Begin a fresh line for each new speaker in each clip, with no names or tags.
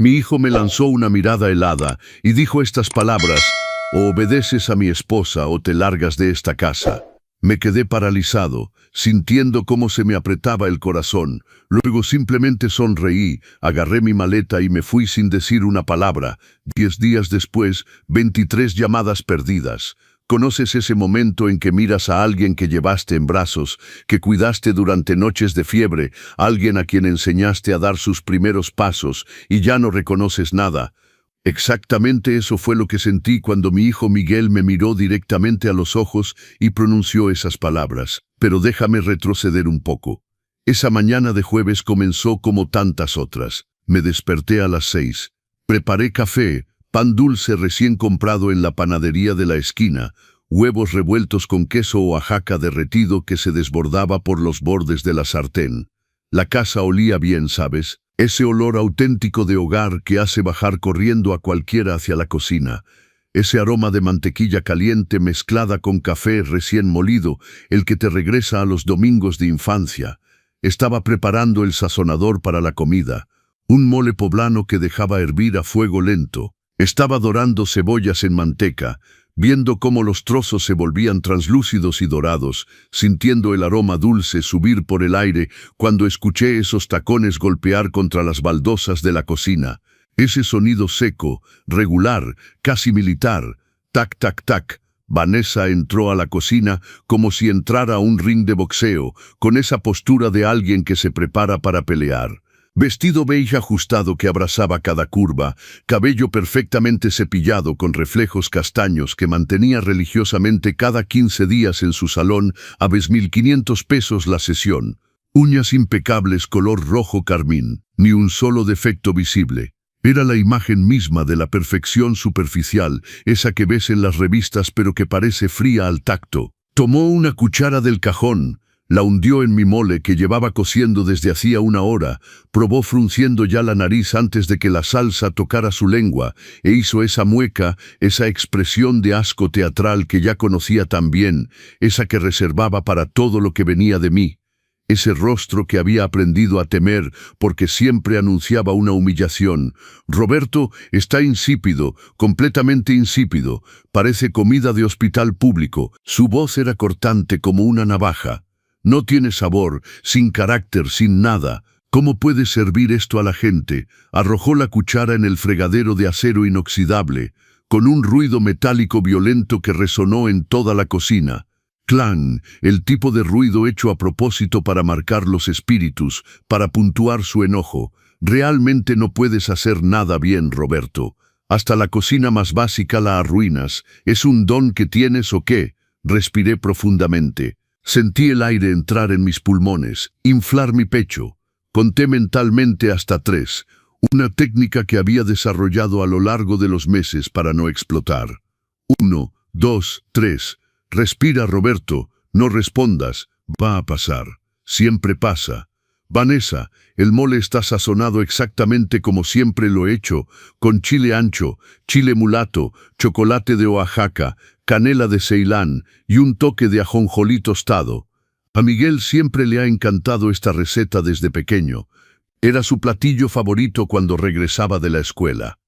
Mi hijo me lanzó una mirada helada y dijo estas palabras: o obedeces a mi esposa o te largas de esta casa. Me quedé paralizado, sintiendo cómo se me apretaba el corazón. Luego simplemente sonreí, agarré mi maleta y me fui sin decir una palabra. 10 días después, 23 llamadas perdidas. ¿Conoces ese momento en que miras a alguien que llevaste en brazos, que cuidaste durante noches de fiebre, alguien a quien enseñaste a dar sus primeros pasos y ya no reconoces nada? Exactamente eso fue lo que sentí cuando mi hijo Miguel me miró directamente a los ojos y pronunció esas palabras. Pero déjame retroceder un poco. Esa mañana de jueves comenzó como tantas otras. Me desperté a las 6. Preparé café, pan dulce recién comprado en la panadería de la esquina, huevos revueltos con queso Oaxaca derretido que se desbordaba por los bordes de la sartén. La casa olía bien, ¿sabes? Ese olor auténtico de hogar que hace bajar corriendo a cualquiera hacia la cocina. Ese aroma de mantequilla caliente mezclada con café recién molido, el que te regresa a los domingos de infancia. Estaba preparando el sazonador para la comida, un mole poblano que dejaba hervir a fuego lento. Estaba dorando cebollas en manteca, viendo cómo los trozos se volvían translúcidos y dorados, sintiendo el aroma dulce subir por el aire cuando escuché esos tacones golpear contra las baldosas de la cocina. Ese sonido seco, regular, casi militar, tac, tac, tac. Vanessa entró a la cocina como si entrara a un ring de boxeo, con esa postura de alguien que se prepara para pelear. Vestido beige ajustado que abrazaba cada curva, cabello perfectamente cepillado con reflejos castaños que mantenía religiosamente cada 15 días en su salón a 1.500 pesos la sesión. Uñas impecables color rojo carmín, ni un solo defecto visible. Era la imagen misma de la perfección superficial, esa que ves en las revistas pero que parece fría al tacto. Tomó una cuchara del cajón, la hundió en mi mole que llevaba cociendo desde hacía 1 hora, probó frunciendo ya la nariz antes de que la salsa tocara su lengua, e hizo esa mueca, esa expresión de asco teatral que ya conocía tan bien, esa que reservaba para todo lo que venía de mí. Ese rostro que había aprendido a temer porque siempre anunciaba una humillación. Roberto está insípido, completamente insípido, parece comida de hospital público. Su voz era cortante como una navaja. No tiene sabor, sin carácter, sin nada. ¿Cómo puede servir esto a la gente? Arrojó la cuchara en el fregadero de acero inoxidable, con un ruido metálico violento que resonó en toda la cocina. Clan, el tipo de ruido hecho a propósito para marcar los espíritus, para puntuar su enojo. Realmente no puedes hacer nada bien, Roberto. Hasta la cocina más básica la arruinas. ¿Es un don que tienes o qué? Respiré profundamente. Sentí el aire entrar en mis pulmones, inflar mi pecho. Conté mentalmente hasta 3, una técnica que había desarrollado a lo largo de los meses para no explotar. 1, 2, 3. Respira, Roberto, no respondas, va a pasar. Siempre pasa. Vanessa, el mole está sazonado exactamente como siempre lo he hecho, con chile ancho, chile mulato, chocolate de Oaxaca, canela de Ceilán y un toque de ajonjolí tostado. A Miguel siempre le ha encantado esta receta desde pequeño. Era su platillo favorito cuando regresaba de la escuela.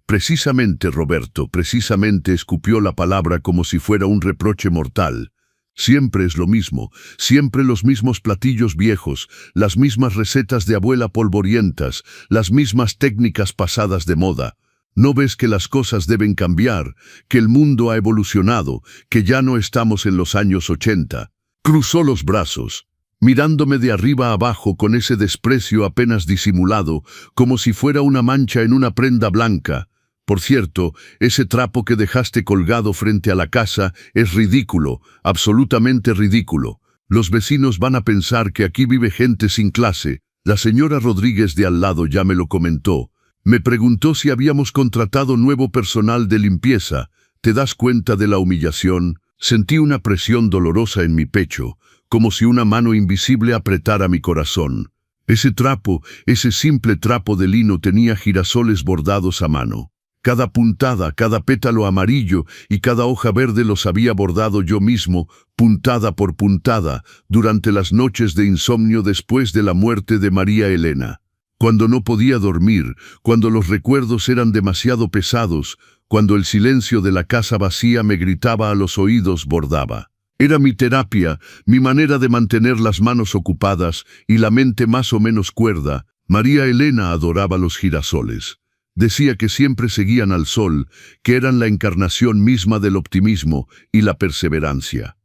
Precisamente, Roberto, precisamente escupió la palabra como si fuera un reproche mortal. Siempre es lo mismo, siempre los mismos platillos viejos, las mismas recetas de abuela polvorientas, las mismas técnicas pasadas de moda. ¿No ves que las cosas deben cambiar, que el mundo ha evolucionado, que ya no estamos en los años 80? Cruzó los brazos, mirándome de arriba a abajo con ese desprecio apenas disimulado, como si fuera una mancha en una prenda blanca. Por cierto, ese trapo que dejaste colgado frente a la casa es ridículo, absolutamente ridículo. Los vecinos van a pensar que aquí vive gente sin clase. La señora Rodríguez de al lado ya me lo comentó. Me preguntó si habíamos contratado nuevo personal de limpieza. ¿Te das cuenta de la humillación? Sentí una presión dolorosa en mi pecho, como si una mano invisible apretara mi corazón. Ese trapo, ese simple trapo de lino tenía girasoles bordados a mano. Cada puntada, cada pétalo amarillo y cada hoja verde los había bordado yo mismo, puntada por puntada, durante las noches de insomnio después de la muerte de María Elena. cuando no podía dormir, cuando los recuerdos eran demasiado pesados, cuando el silencio de la casa vacía me gritaba a los oídos, bordaba. Era mi terapia, mi manera de mantener las manos ocupadas y la mente más o menos cuerda. María Elena adoraba los girasoles. Decía que siempre seguían al sol, que eran la encarnación misma del optimismo y la perseverancia.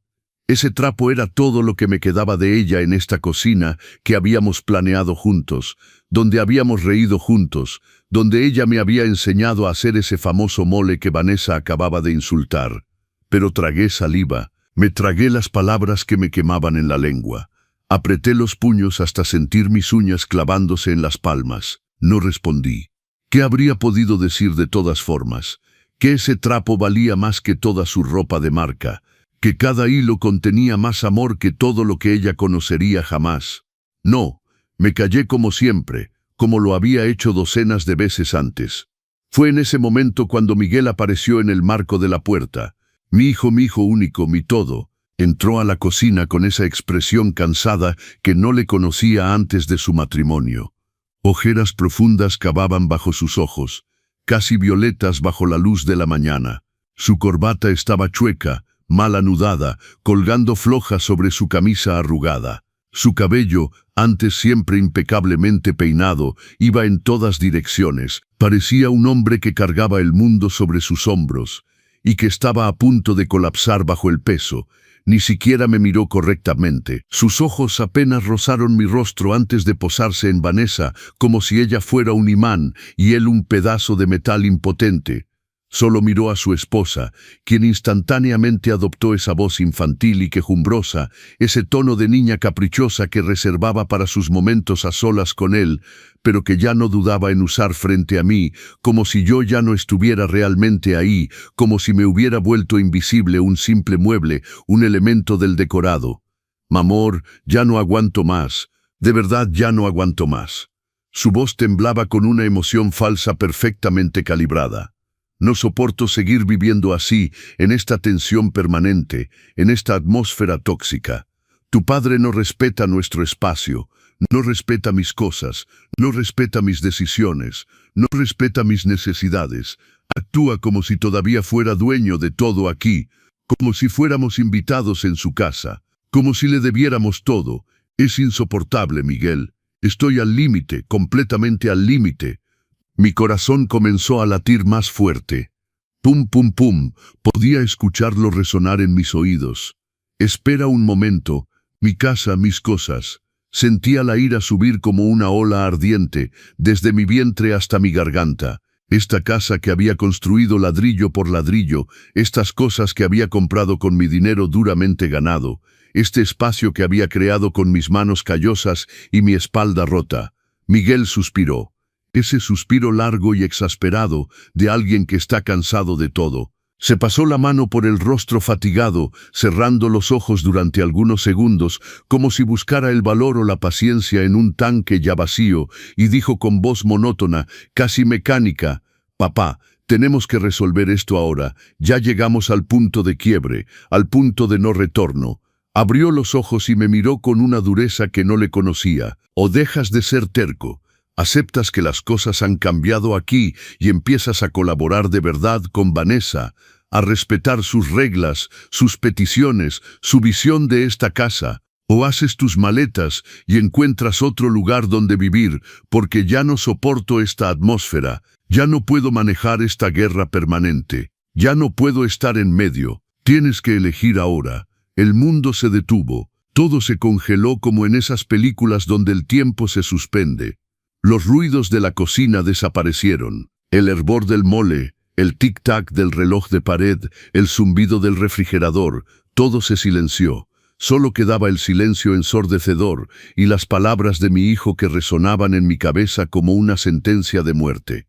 Ese trapo era todo lo que me quedaba de ella en esta cocina que habíamos planeado juntos, donde habíamos reído juntos, donde ella me había enseñado a hacer ese famoso mole que Vanessa acababa de insultar. Pero tragué saliva, me tragué las palabras que me quemaban en la lengua. Apreté los puños hasta sentir mis uñas clavándose en las palmas. No respondí. ¿Qué habría podido decir de todas formas? Que ese trapo valía más que toda su ropa de marca, que cada hilo contenía más amor que todo lo que ella conocería jamás. No, me callé como siempre, como lo había hecho docenas de veces antes. Fue en ese momento cuando Miguel apareció en el marco de la puerta. Mi hijo único, mi todo. Entró a la cocina con esa expresión cansada que no le conocía antes de su matrimonio. Ojeras profundas cavaban bajo sus ojos, casi violetas bajo la luz de la mañana. Su corbata estaba chueca, mal anudada, colgando floja sobre su camisa arrugada. Su cabello, antes siempre impecablemente peinado, iba en todas direcciones. Parecía un hombre que cargaba el mundo sobre sus hombros y que estaba a punto de colapsar bajo el peso. Ni siquiera me miró correctamente. Sus ojos apenas rozaron mi rostro antes de posarse en Vanessa, como si ella fuera un imán y él un pedazo de metal impotente. Solo miró a su esposa, quien instantáneamente adoptó esa voz infantil y quejumbrosa, ese tono de niña caprichosa que reservaba para sus momentos a solas con él, pero que ya no dudaba en usar frente a mí, como si yo ya no estuviera realmente ahí, como si me hubiera vuelto invisible, un simple mueble, un elemento del decorado. Mamor, ya no aguanto más, de verdad ya no aguanto más. Su voz temblaba con una emoción falsa perfectamente calibrada. No soporto seguir viviendo así, en esta tensión permanente, en esta atmósfera tóxica. Tu padre no respeta nuestro espacio, no respeta mis cosas, no respeta mis decisiones, no respeta mis necesidades. Actúa como si todavía fuera dueño de todo aquí, como si fuéramos invitados en su casa, como si le debiéramos todo. Es insoportable, Miguel. Estoy al límite, completamente al límite. Mi corazón comenzó a latir más fuerte. Pum, pum, pum, podía escucharlo resonar en mis oídos. Espera un momento, mi casa, mis cosas. Sentía la ira subir como una ola ardiente, desde mi vientre hasta mi garganta. Esta casa que había construido ladrillo por ladrillo, estas cosas que había comprado con mi dinero duramente ganado, este espacio que había creado con mis manos callosas y mi espalda rota. Miguel suspiró. Ese suspiro largo y exasperado de alguien que está cansado de todo. Se pasó la mano por el rostro fatigado, cerrando los ojos durante algunos segundos, como si buscara el valor o la paciencia en un tanque ya vacío, y dijo con voz monótona, casi mecánica, «Papá, tenemos que resolver esto ahora. Ya llegamos al punto de quiebre, al punto de no retorno». Abrió los ojos y me miró con una dureza que no le conocía. «O dejas de ser terco. Aceptas que las cosas han cambiado aquí y empiezas a colaborar de verdad con Vanessa, a respetar sus reglas, sus peticiones, su visión de esta casa, o haces tus maletas y encuentras otro lugar donde vivir, porque ya no soporto esta atmósfera, ya no puedo manejar esta guerra permanente, ya no puedo estar en medio, tienes que elegir ahora». El mundo se detuvo, todo se congeló como en esas películas donde el tiempo se suspende. Los ruidos de la cocina desaparecieron. El hervor del mole, el tic-tac del reloj de pared, el zumbido del refrigerador, todo se silenció. Solo quedaba el silencio ensordecedor y las palabras de mi hijo que resonaban en mi cabeza como una sentencia de muerte.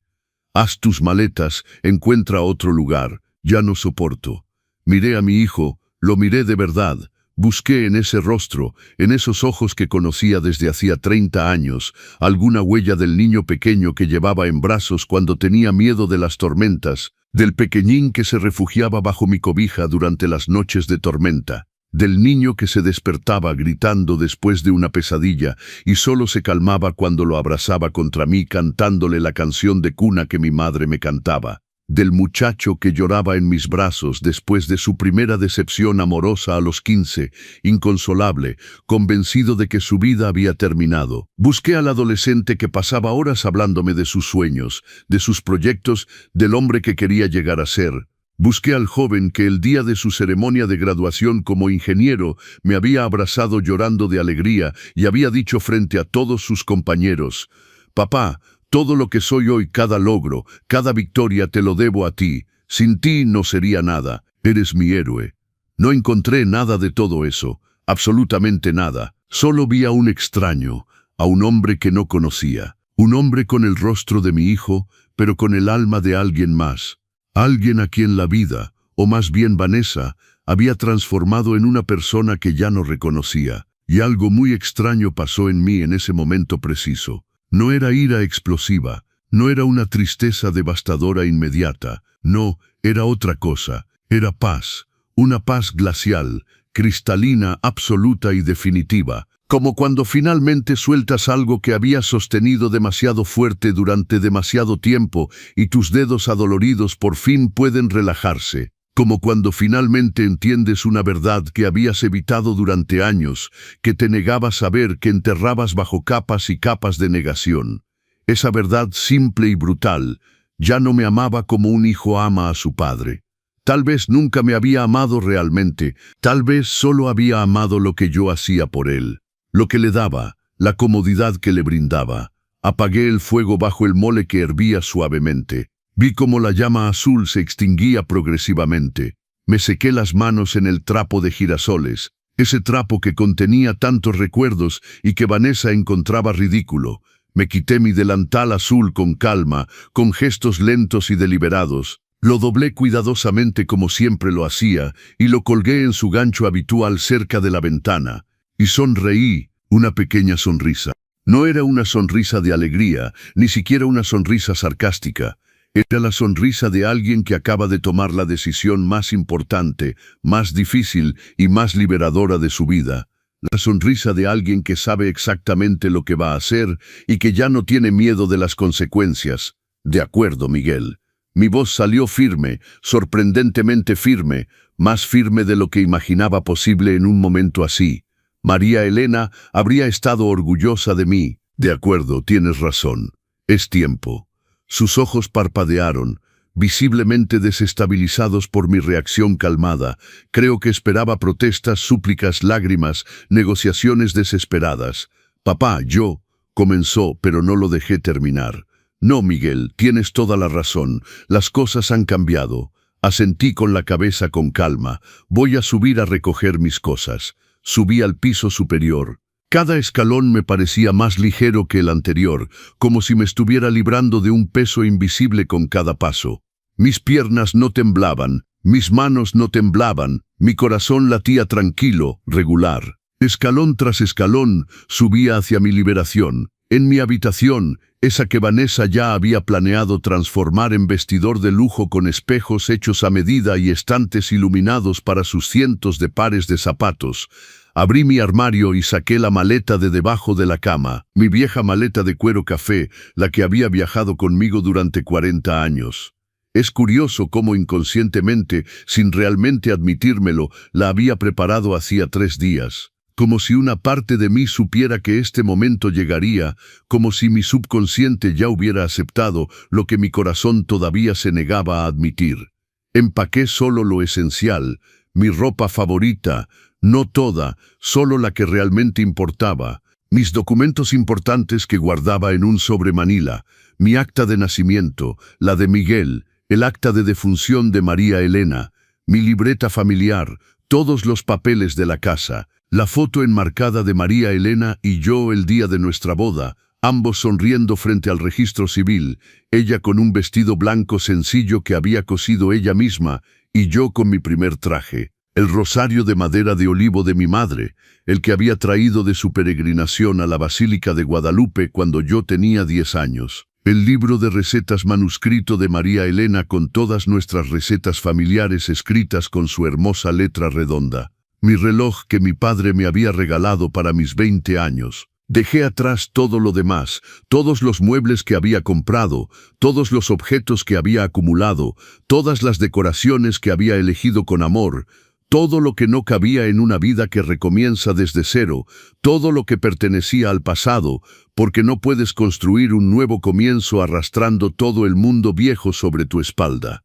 Haz tus maletas, encuentra otro lugar, ya no soporto. Miré a mi hijo, lo miré de verdad. Busqué en ese rostro, en esos ojos que conocía desde hacía 30 años, alguna huella del niño pequeño que llevaba en brazos cuando tenía miedo de las tormentas, del pequeñín que se refugiaba bajo mi cobija durante las noches de tormenta. del niño que se despertaba gritando después de una pesadilla y solo se calmaba cuando lo abrazaba contra mí cantándole la canción de cuna que mi madre me cantaba, del muchacho que lloraba en mis brazos después de su primera decepción amorosa a los 15, inconsolable, convencido de que su vida había terminado. Busqué al adolescente que pasaba horas hablándome de sus sueños, de sus proyectos, del hombre que quería llegar a ser. Busqué al joven que el día de su ceremonia de graduación como ingeniero me había abrazado llorando de alegría y había dicho frente a todos sus compañeros: «Papá, todo lo que soy hoy, cada logro, cada victoria te lo debo a ti. Sin ti no sería nada. Eres mi héroe». No encontré nada de todo eso, absolutamente nada. Solo vi a un extraño, a un hombre que no conocía. Un hombre con el rostro de mi hijo, pero con el alma de alguien más. Alguien a quien la vida, o más bien Vanessa, había transformado en una persona que ya no reconocía. Y algo muy extraño pasó en mí en ese momento preciso. No era ira explosiva, no era una tristeza devastadora inmediata, no, era otra cosa, era paz, una paz glacial, cristalina, absoluta y definitiva, como cuando finalmente sueltas algo que habías sostenido demasiado fuerte durante demasiado tiempo y tus dedos adoloridos por fin pueden relajarse, como cuando finalmente entiendes una verdad que habías evitado durante años, que te negabas a ver, que enterrabas bajo capas y capas de negación. Esa verdad simple y brutal: ya no me amaba como un hijo ama a su padre. Tal vez nunca me había amado realmente, tal vez solo había amado lo que yo hacía por él, lo que le daba, la comodidad que le brindaba. Apagué el fuego bajo el mole que hervía suavemente. Vi cómo la llama azul se extinguía progresivamente. Me sequé las manos en el trapo de girasoles, ese trapo que contenía tantos recuerdos y que Vanessa encontraba ridículo. Me quité mi delantal azul con calma, con gestos lentos y deliberados. Lo doblé cuidadosamente como siempre lo hacía y lo colgué en su gancho habitual cerca de la ventana. Y sonreí, una pequeña sonrisa. No era una sonrisa de alegría, ni siquiera una sonrisa sarcástica. Era la sonrisa de alguien que acaba de tomar la decisión más importante, más difícil y más liberadora de su vida. La sonrisa de alguien que sabe exactamente lo que va a hacer y que ya no tiene miedo de las consecuencias. «De acuerdo, Miguel». Mi voz salió firme, sorprendentemente firme, más firme de lo que imaginaba posible en un momento así. María Elena habría estado orgullosa de mí. «De acuerdo, tienes razón. Es tiempo». Sus ojos parpadearon, visiblemente desestabilizados por mi reacción calmada. Creo que esperaba protestas, súplicas, lágrimas, negociaciones desesperadas. «Papá, yo», comenzó, pero no lo dejé terminar. «No, Miguel, tienes toda la razón. Las cosas han cambiado». Asentí con la cabeza con calma. «Voy a subir a recoger mis cosas». Subí al piso superior. Cada escalón me parecía más ligero que el anterior, como si me estuviera librando de un peso invisible con cada paso. Mis piernas no temblaban, mis manos no temblaban, mi corazón latía tranquilo, regular. Escalón tras escalón subía hacia mi liberación. En mi habitación, esa que Vanessa ya había planeado transformar en vestidor de lujo con espejos hechos a medida y estantes iluminados para sus cientos de pares de zapatos. Abrí mi armario y saqué la maleta de debajo de la cama, mi vieja maleta de cuero café, la que había viajado conmigo durante 40 años. Es curioso cómo inconscientemente, sin realmente admitírmelo, la había preparado hacía 3 días. Como si una parte de mí supiera que este momento llegaría, como si mi subconsciente ya hubiera aceptado lo que mi corazón todavía se negaba a admitir. Empaqué solo lo esencial, mi ropa favorita, no toda, solo la que realmente importaba, mis documentos importantes que guardaba en un sobre Manila, mi acta de nacimiento, la de Miguel, el acta de defunción de María Elena, mi libreta familiar, todos los papeles de la casa, la foto enmarcada de María Elena y yo el día de nuestra boda, ambos sonriendo frente al registro civil, ella con un vestido blanco sencillo que había cosido ella misma y yo con mi primer traje. El rosario de madera de olivo de mi madre, el que había traído de su peregrinación a la Basílica de Guadalupe cuando yo tenía 10 años. El libro de recetas manuscrito de María Elena con todas nuestras recetas familiares escritas con su hermosa letra redonda. mi reloj que mi padre me había regalado para mis 20 años. Dejé atrás todo lo demás, todos los muebles que había comprado, todos los objetos que había acumulado, todas las decoraciones que había elegido con amor, todo lo que no cabía en una vida que recomienza desde cero, todo lo que pertenecía al pasado, porque no puedes construir un nuevo comienzo arrastrando todo el mundo viejo sobre tu espalda.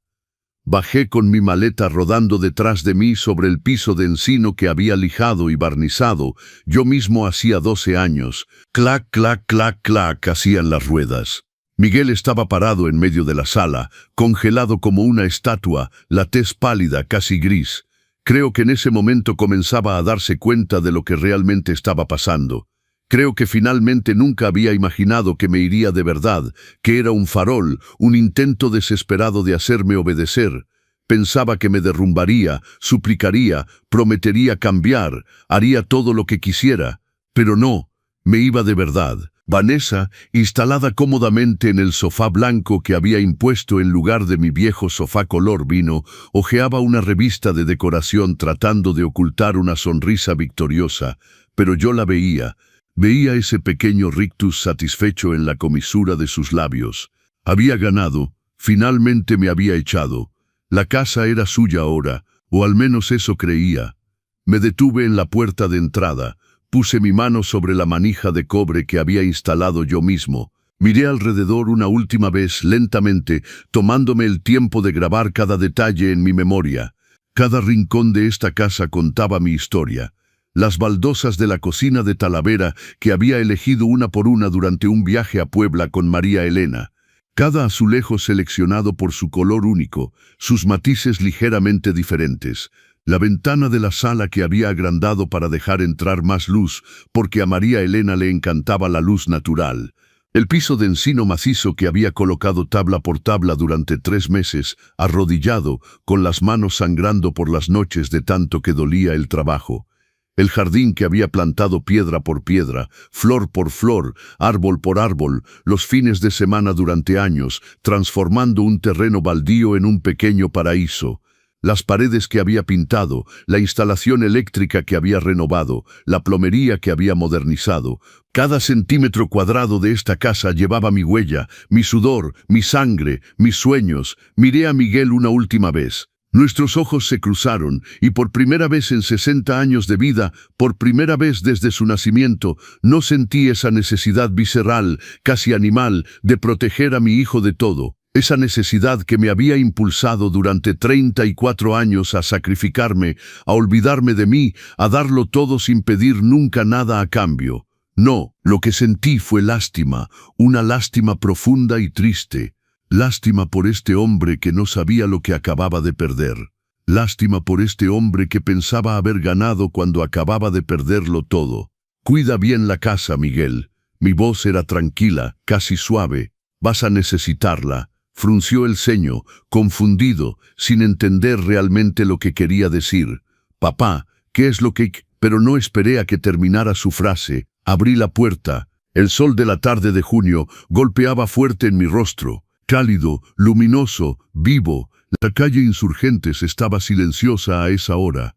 Bajé con mi maleta rodando detrás de mí sobre el piso de encino que había lijado y barnizado. Yo mismo hacía 12 años. Clac, clac, clac, clac, hacían las ruedas. Miguel estaba parado en medio de la sala, congelado como una estatua, la tez pálida, casi gris. Creo que en ese momento comenzaba a darse cuenta de lo que realmente estaba pasando. Creo que finalmente nunca había imaginado que me iría de verdad, que era un farol, un intento desesperado de hacerme obedecer. Pensaba que me derrumbaría, suplicaría, prometería cambiar, haría todo lo que quisiera. Pero no, me iba de verdad. Vanessa, instalada cómodamente en el sofá blanco que había impuesto en lugar de mi viejo sofá color vino, hojeaba una revista de decoración tratando de ocultar una sonrisa victoriosa, pero yo la veía. Veía ese pequeño rictus satisfecho en la comisura de sus labios. Había ganado, finalmente me había echado. La casa era suya ahora, o al menos eso creía. Me detuve en la puerta de entrada, puse mi mano sobre la manija de cobre que había instalado yo mismo. Miré alrededor una última vez lentamente, tomándome el tiempo de grabar cada detalle en mi memoria. Cada rincón de esta casa contaba mi historia. Las baldosas de la cocina de Talavera que había elegido una por una durante un viaje a Puebla con María Elena. Cada azulejo seleccionado por su color único, sus matices ligeramente diferentes. La ventana de la sala que había agrandado para dejar entrar más luz, porque a María Elena le encantaba la luz natural. El piso de encino macizo que había colocado tabla por tabla durante 3 meses, arrodillado, con las manos sangrando por las noches de tanto que dolía el trabajo. El jardín que había plantado piedra por piedra, flor por flor, árbol por árbol, los fines de semana durante años, transformando un terreno baldío en un pequeño paraíso. Las paredes que había pintado, la instalación eléctrica que había renovado, la plomería que había modernizado. Cada centímetro cuadrado de esta casa llevaba mi huella, mi sudor, mi sangre, mis sueños. Miré a Miguel una última vez. Nuestros ojos se cruzaron y por primera vez en 60 años de vida, por primera vez desde su nacimiento, no sentí esa necesidad visceral, casi animal, de proteger a mi hijo de todo. Esa necesidad que me había impulsado durante 34 años a sacrificarme, a olvidarme de mí, a darlo todo sin pedir nunca nada a cambio. No, lo que sentí fue lástima, una lástima profunda y triste. Lástima por este hombre que no sabía lo que acababa de perder. Lástima por este hombre que pensaba haber ganado cuando acababa de perderlo todo. Cuida bien la casa, Miguel. Mi voz era tranquila, casi suave. Vas a necesitarla. Frunció el ceño, confundido, sin entender realmente lo que quería decir. Papá, ¿qué es lo que...? Pero no esperé a que terminara su frase. Abrí la puerta. El sol de la tarde de junio golpeaba fuerte en mi rostro. Cálido, luminoso, vivo. La calle Insurgentes estaba silenciosa a esa hora.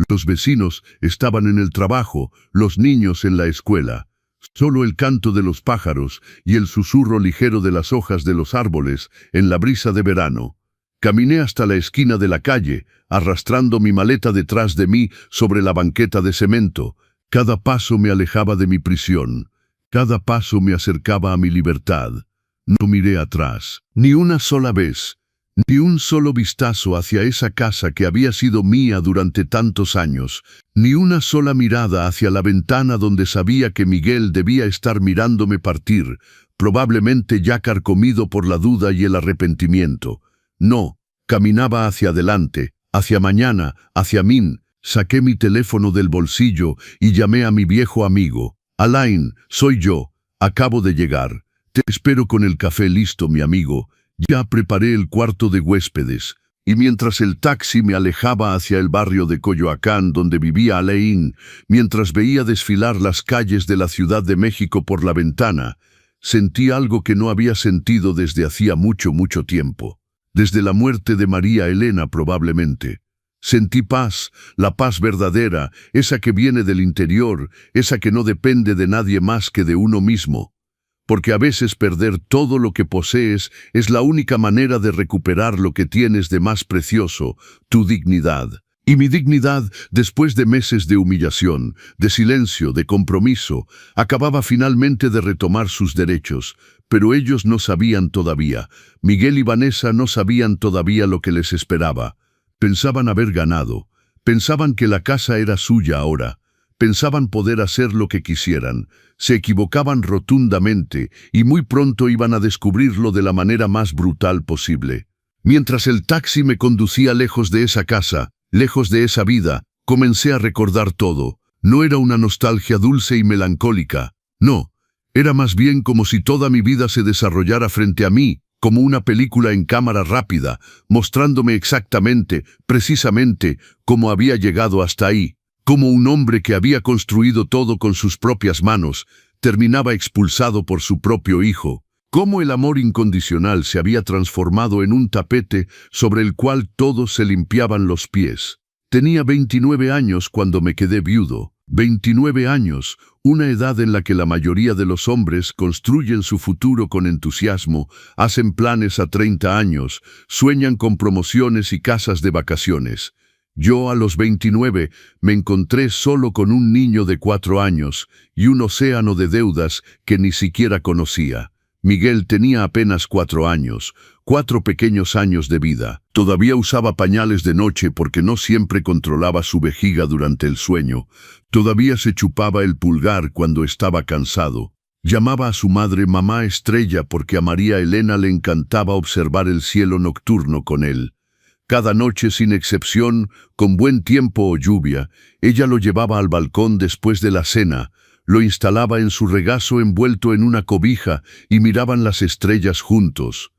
Los vecinos estaban en el trabajo, los niños en la escuela. Solo el canto de los pájaros y el susurro ligero de las hojas de los árboles en la brisa de verano. Caminé hasta la esquina de la calle, arrastrando mi maleta detrás de mí sobre la banqueta de cemento. Cada paso me alejaba de mi prisión. Cada paso me acercaba a mi libertad. No miré atrás, ni una sola vez, ni un solo vistazo hacia esa casa que había sido mía durante tantos años, ni una sola mirada hacia la ventana donde sabía que Miguel debía estar mirándome partir, probablemente ya carcomido por la duda y el arrepentimiento. No, caminaba hacia adelante, hacia mañana, hacia mí. Saqué mi teléfono del bolsillo y llamé a mi viejo amigo. Alain, soy yo, acabo de llegar. Te espero con el café listo, mi amigo. Ya preparé el cuarto de huéspedes. Y mientras el taxi me alejaba hacia el barrio de Coyoacán donde vivía Alain, mientras veía desfilar las calles de la Ciudad de México por la ventana, sentí algo que no había sentido desde hacía mucho, mucho tiempo. Desde la muerte de María Elena probablemente. Sentí paz, la paz verdadera, esa que viene del interior, esa que no depende de nadie más que de uno mismo. Porque a veces perder todo lo que posees es la única manera de recuperar lo que tienes de más precioso, tu dignidad. Y mi dignidad, después de meses de humillación, de silencio, de compromiso, acababa finalmente de retomar sus derechos. Pero ellos no sabían todavía, Miguel y Vanessa no sabían todavía lo que les esperaba. Pensaban haber ganado, pensaban que la casa era suya ahora, pensaban poder hacer lo que quisieran, se equivocaban rotundamente y muy pronto iban a descubrirlo de la manera más brutal posible. Mientras el taxi me conducía lejos de esa casa, lejos de esa vida, comencé a recordar todo. No era una nostalgia dulce y melancólica, no, era más bien como si toda mi vida se desarrollara frente a mí, como una película en cámara rápida, mostrándome exactamente, precisamente, cómo había llegado hasta ahí, como un hombre que había construido todo con sus propias manos, terminaba expulsado por su propio hijo, cómo el amor incondicional se había transformado en un tapete sobre el cual todos se limpiaban los pies. Tenía 29 años cuando me quedé viudo. 29 años, una edad en la que la mayoría de los hombres construyen su futuro con entusiasmo, hacen planes a 30 años, sueñan con promociones y casas de vacaciones. Yo a los 29 me encontré solo con un niño de 4 años y un océano de deudas que ni siquiera conocía. Miguel tenía apenas 4 años, 4 pequeños años de vida. Todavía usaba pañales de noche porque no siempre controlaba su vejiga durante el sueño. Todavía se chupaba el pulgar cuando estaba cansado. Llamaba a su madre Mamá Estrella porque a María Elena le encantaba observar el cielo nocturno con él. Cada noche, sin excepción, con buen tiempo o lluvia, ella lo llevaba al balcón después de la cena, lo instalaba en su regazo envuelto en una cobija y miraban las estrellas juntos.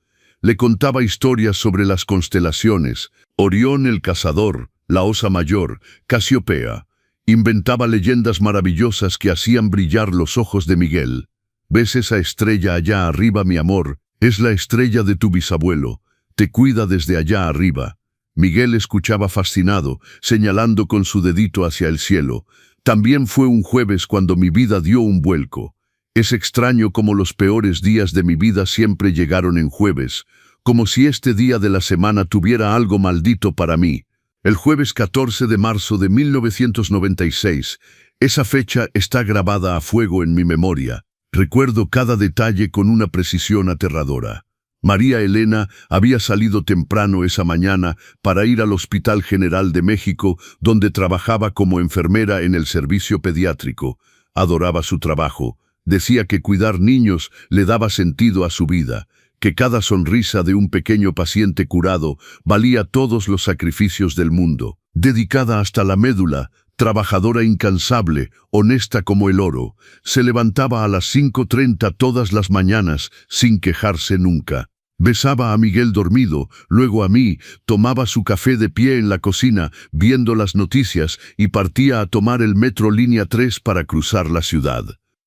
Le contaba historias sobre las constelaciones, Orión el cazador, la Osa Mayor, Casiopea. Inventaba leyendas maravillosas que hacían brillar los ojos de Miguel. ¿Ves esa estrella allá arriba, mi amor? Es la estrella de tu bisabuelo. Te cuida desde allá arriba. Miguel escuchaba fascinado, señalando con su dedito hacia el cielo. También fue un jueves cuando mi vida dio un vuelco. Es extraño como los peores días de mi vida siempre llegaron en jueves, como si este día de la semana tuviera algo maldito para mí. El jueves 14 de marzo de 1996, esa fecha está grabada a fuego en mi memoria. Recuerdo cada detalle con una precisión aterradora. María Elena había salido temprano esa mañana para ir al Hospital General de México, donde trabajaba como enfermera en el servicio pediátrico. Adoraba su trabajo. Decía que cuidar niños le daba sentido a su vida, que cada sonrisa de un pequeño paciente curado valía todos los sacrificios del mundo. Dedicada hasta la médula, trabajadora incansable, honesta como el oro, se levantaba a las 5:30 todas las mañanas sin quejarse nunca. Besaba a Miguel dormido, luego a mí, tomaba su café de pie en la cocina, viendo las noticias, y partía a tomar el metro línea 3 para cruzar la ciudad.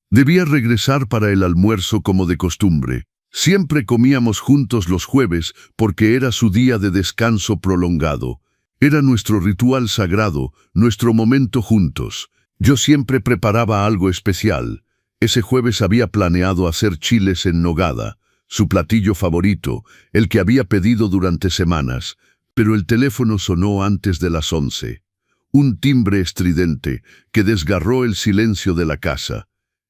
Debía regresar para el almuerzo como de costumbre. Siempre comíamos juntos los jueves porque era su día de descanso prolongado. Era nuestro ritual sagrado, nuestro momento juntos. Yo siempre preparaba algo especial. Ese jueves había planeado hacer chiles en nogada, su platillo favorito, el que había pedido durante semanas, pero el teléfono sonó antes de las 11. Un timbre estridente que desgarró el silencio de la casa.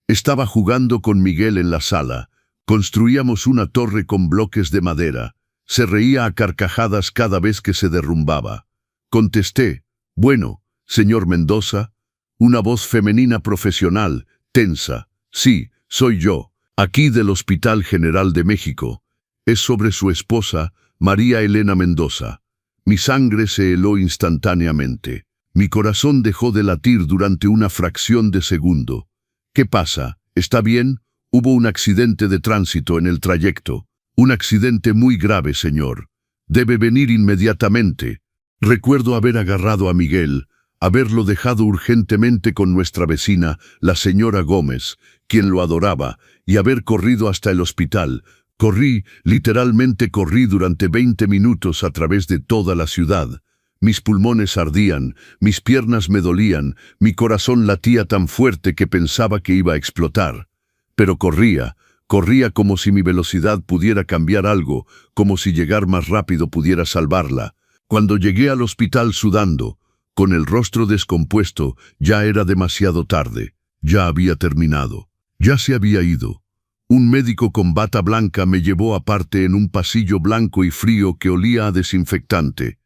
Estaba jugando con Miguel en la sala. Construíamos una torre con bloques de madera. Se reía a carcajadas cada vez que se derrumbaba. Contesté, «Bueno, señor Mendoza». Una voz femenina profesional, tensa. «Sí, soy yo, aquí del Hospital General de México». Es sobre su esposa, María Elena Mendoza. Mi sangre se heló instantáneamente. Mi corazón dejó de latir durante una fracción de segundo. «¿Qué pasa? ¿Está bien? Hubo un accidente de tránsito en el trayecto. Un accidente muy grave, señor. Debe venir inmediatamente». Recuerdo haber agarrado a Miguel, haberlo dejado urgentemente con nuestra vecina, la señora Gómez, quien lo adoraba, y haber corrido hasta el hospital. Corrí, literalmente corrí durante 20 minutos a través de toda la ciudad. Mis pulmones ardían, mis piernas me dolían, mi corazón latía tan fuerte que pensaba que iba a explotar. Pero corría como si mi velocidad pudiera cambiar algo, como si llegar más rápido pudiera salvarla. Cuando llegué al hospital sudando, con el rostro descompuesto, ya era demasiado tarde. Ya había terminado. Ya se había ido. Un médico con bata blanca me llevó aparte en un pasillo blanco y frío que olía a desinfectante.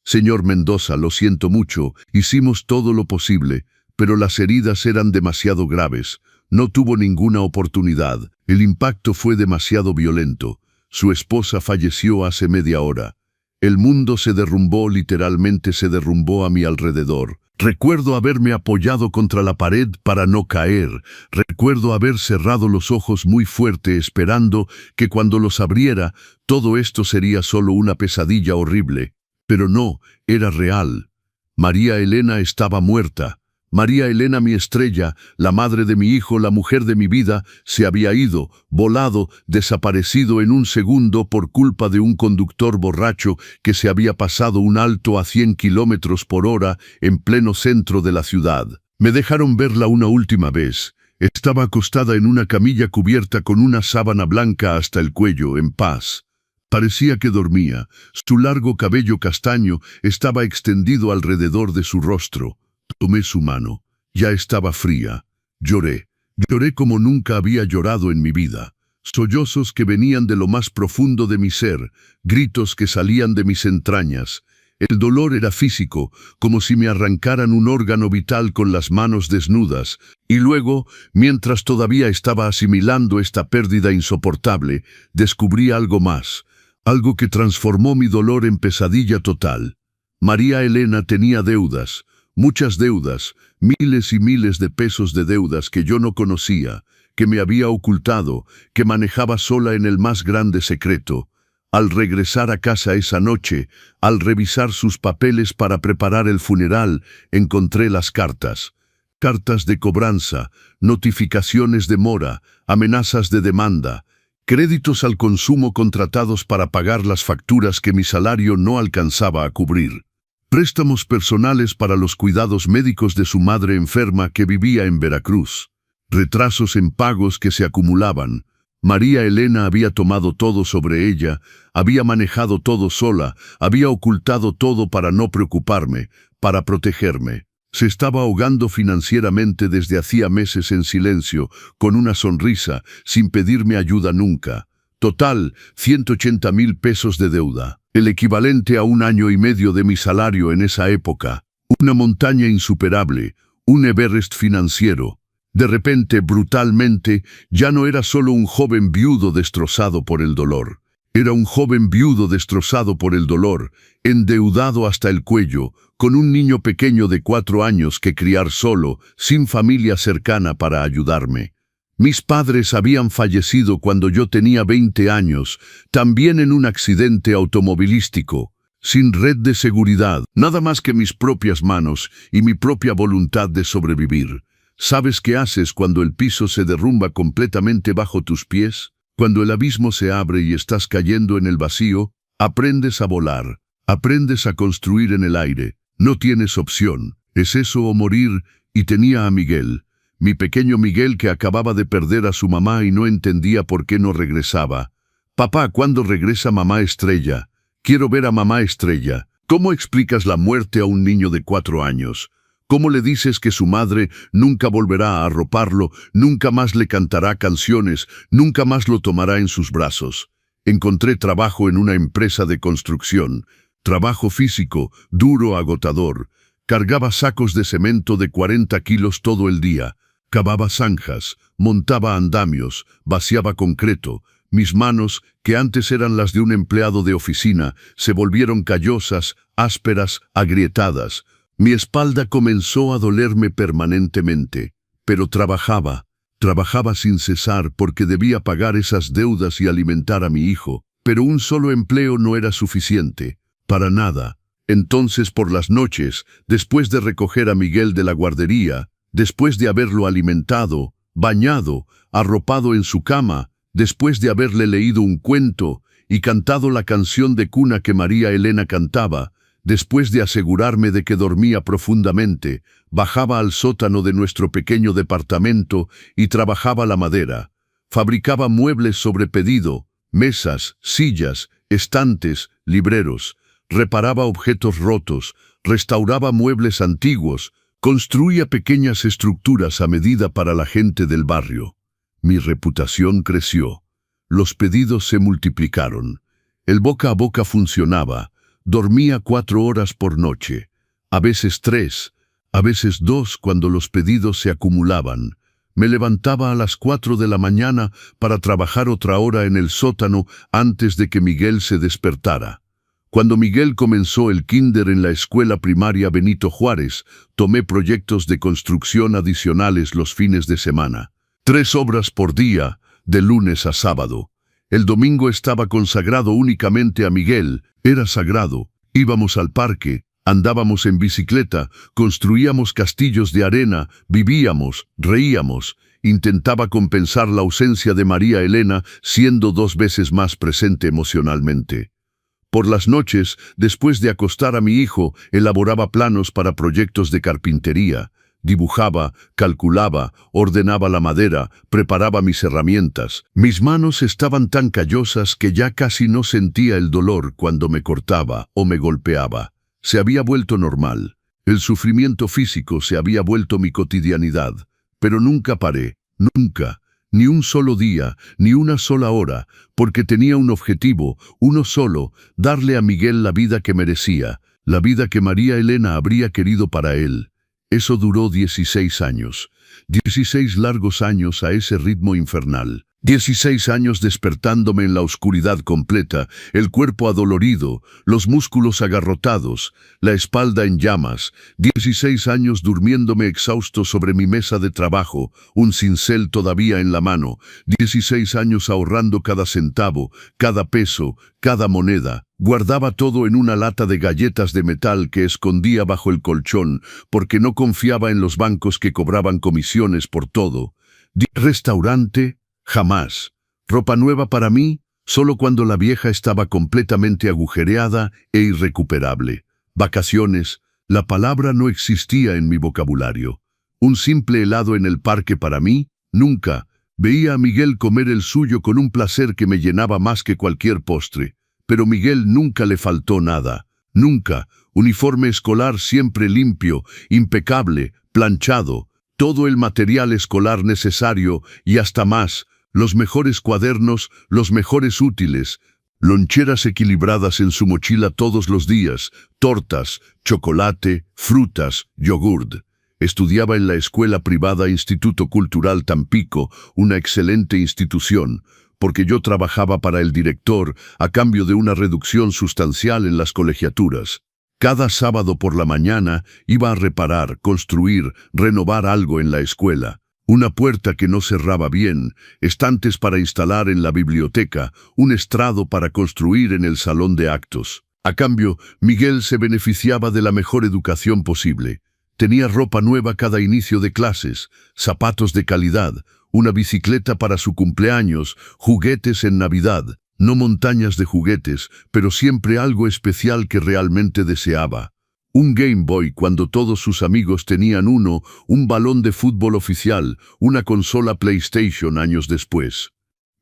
Señor Mendoza, lo siento mucho, hicimos todo lo posible, pero las heridas eran demasiado graves. No tuvo ninguna oportunidad. El impacto fue demasiado violento. Su esposa falleció hace media hora. El mundo se derrumbó, literalmente se derrumbó a mi alrededor. Recuerdo haberme apoyado contra la pared para no caer. Recuerdo haber cerrado los ojos muy fuerte esperando que cuando los abriera, todo esto sería solo una pesadilla horrible. Pero no, era real. María Elena estaba muerta. María Elena, mi estrella, la madre de mi hijo, la mujer de mi vida, se había ido, volado, desaparecido en un segundo por culpa de un conductor borracho que se había pasado un alto a 100 kilómetros por hora en pleno centro de la ciudad. Me dejaron verla una última vez. Estaba acostada en una camilla cubierta con una sábana blanca hasta el cuello, en paz. Parecía que dormía. Su largo cabello castaño estaba extendido alrededor de su rostro. Tomé su mano. Ya estaba fría. Lloré. Lloré como nunca había llorado en mi vida. Sollozos que venían de lo más profundo de mi ser, gritos que salían de mis entrañas. El dolor era físico, como si me arrancaran un órgano vital con las manos desnudas. Y luego, mientras todavía estaba asimilando esta pérdida insoportable, descubrí algo más. Algo que transformó mi dolor en pesadilla total. María Elena tenía deudas. Muchas deudas, miles y miles de pesos de deudas que yo no conocía, que me había ocultado, que manejaba sola en el más grande secreto. Al regresar a casa esa noche, al revisar sus papeles para preparar el funeral, encontré las cartas. Cartas de cobranza, notificaciones de mora, amenazas de demanda, créditos al consumo contratados para pagar las facturas que mi salario no alcanzaba a cubrir. Préstamos personales para los cuidados médicos de su madre enferma que vivía en Veracruz. Retrasos en pagos que se acumulaban. María Elena había tomado todo sobre ella, había manejado todo sola, había ocultado todo para no preocuparme, para protegerme. Se estaba ahogando financieramente desde hacía meses en silencio, con una sonrisa, sin pedirme ayuda nunca. Total, 180,000 pesos de deuda. El equivalente a 1 año y medio de mi salario en esa época. Una montaña insuperable, un Everest financiero. De repente, brutalmente, ya no era solo un joven viudo destrozado por el dolor. Era un joven viudo destrozado por el dolor, endeudado hasta el cuello, con un niño pequeño de 4 años que criar solo, sin familia cercana para ayudarme. Mis padres habían fallecido cuando yo tenía 20 años, también en un accidente automovilístico, sin red de seguridad, nada más que mis propias manos y mi propia voluntad de sobrevivir. ¿Sabes qué haces cuando el piso se derrumba completamente bajo tus pies? Cuando el abismo se abre y estás cayendo en el vacío, aprendes a volar, aprendes a construir en el aire. No tienes opción, es eso o morir, y tenía a Miguel. Mi pequeño Miguel que acababa de perder a su mamá y no entendía por qué no regresaba. Papá, ¿cuándo regresa mamá Estrella? Quiero ver a mamá Estrella. ¿Cómo explicas la muerte a un niño de 4 años? ¿Cómo le dices que su madre nunca volverá a arroparlo, nunca más le cantará canciones, nunca más lo tomará en sus brazos? Encontré trabajo en una empresa de construcción. Trabajo físico, duro, agotador. Cargaba sacos de cemento de 40 kilos todo el día. Cavaba zanjas, montaba andamios, vaciaba concreto. Mis manos, que antes eran las de un empleado de oficina, se volvieron callosas, ásperas, agrietadas. Mi espalda comenzó a dolerme permanentemente. Pero trabajaba sin cesar porque debía pagar esas deudas y alimentar a mi hijo. Pero un solo empleo no era suficiente. Para nada. Entonces por las noches, después de recoger a Miguel de la guardería, después de haberlo alimentado, bañado, arropado en su cama, después de haberle leído un cuento y cantado la canción de cuna que María Elena cantaba, Después de asegurarme de que dormía profundamente, bajaba al sótano de nuestro pequeño departamento y trabajaba la madera. Fabricaba muebles sobre pedido, mesas, sillas, estantes, libreros. Reparaba objetos rotos, restauraba muebles antiguos, construía pequeñas estructuras a medida para la gente del barrio. Mi reputación creció. Los pedidos se multiplicaron. El boca a boca funcionaba. Dormía 4 horas por noche, a veces 3, a veces 2 cuando los pedidos se acumulaban. Me levantaba a las 4 de la mañana para trabajar otra hora en el sótano antes de que Miguel se despertara. Cuando Miguel comenzó el kinder en la escuela primaria Benito Juárez, tomé proyectos de construcción adicionales los fines de semana. 3 obras por día, de lunes a sábado. El domingo estaba consagrado únicamente a Miguel. Era sagrado. Íbamos al parque, andábamos en bicicleta, construíamos castillos de arena, vivíamos, reíamos. Intentaba compensar la ausencia de María Elena, siendo 2 veces más presente emocionalmente. Por las noches, después de acostar a mi hijo, elaboraba planos para proyectos de carpintería. Dibujaba, calculaba, ordenaba la madera, preparaba mis herramientas. Mis manos estaban tan callosas que ya casi no sentía el dolor cuando me cortaba o me golpeaba. Se había vuelto normal. El sufrimiento físico se había vuelto mi cotidianidad. Pero nunca paré, nunca, ni un solo día, ni una sola hora, porque tenía un objetivo, uno solo, darle a Miguel la vida que merecía, la vida que María Elena habría querido para él. Eso duró 16 años. 16 largos años a ese ritmo infernal. 16 años despertándome en la oscuridad completa, el cuerpo adolorido, los músculos agarrotados, la espalda en llamas. 16 años durmiéndome exhausto sobre mi mesa de trabajo, un cincel todavía en la mano. 16 años ahorrando cada centavo, cada peso, cada moneda. Guardaba todo en una lata de galletas de metal que escondía bajo el colchón, porque no confiaba en los bancos que cobraban comisiones por todo. Restaurante, jamás. Ropa nueva para mí, solo cuando la vieja estaba completamente agujereada e irrecuperable. Vacaciones, la palabra no existía en mi vocabulario. Un simple helado en el parque para mí, nunca. Veía a Miguel comer el suyo con un placer que me llenaba más que cualquier postre. Pero Miguel nunca le faltó nada. Nunca. Uniforme escolar siempre limpio, impecable, planchado. Todo el material escolar necesario y hasta más. Los mejores cuadernos, los mejores útiles. Loncheras equilibradas en su mochila todos los días. Tortas, chocolate, frutas, yogurt. Estudiaba en la escuela privada Instituto Cultural Tampico, una excelente institución, porque yo trabajaba para el director a cambio de una reducción sustancial en las colegiaturas. Cada sábado por la mañana iba a reparar, construir, renovar algo en la escuela. Una puerta que no cerraba bien, estantes para instalar en la biblioteca, un estrado para construir en el salón de actos. A cambio, Miguel se beneficiaba de la mejor educación posible. Tenía ropa nueva cada inicio de clases, zapatos de calidad, una bicicleta para su cumpleaños, juguetes en Navidad. No montañas de juguetes, pero siempre algo especial que realmente deseaba. Un Game Boy cuando todos sus amigos tenían uno, un balón de fútbol oficial, una consola PlayStation años después.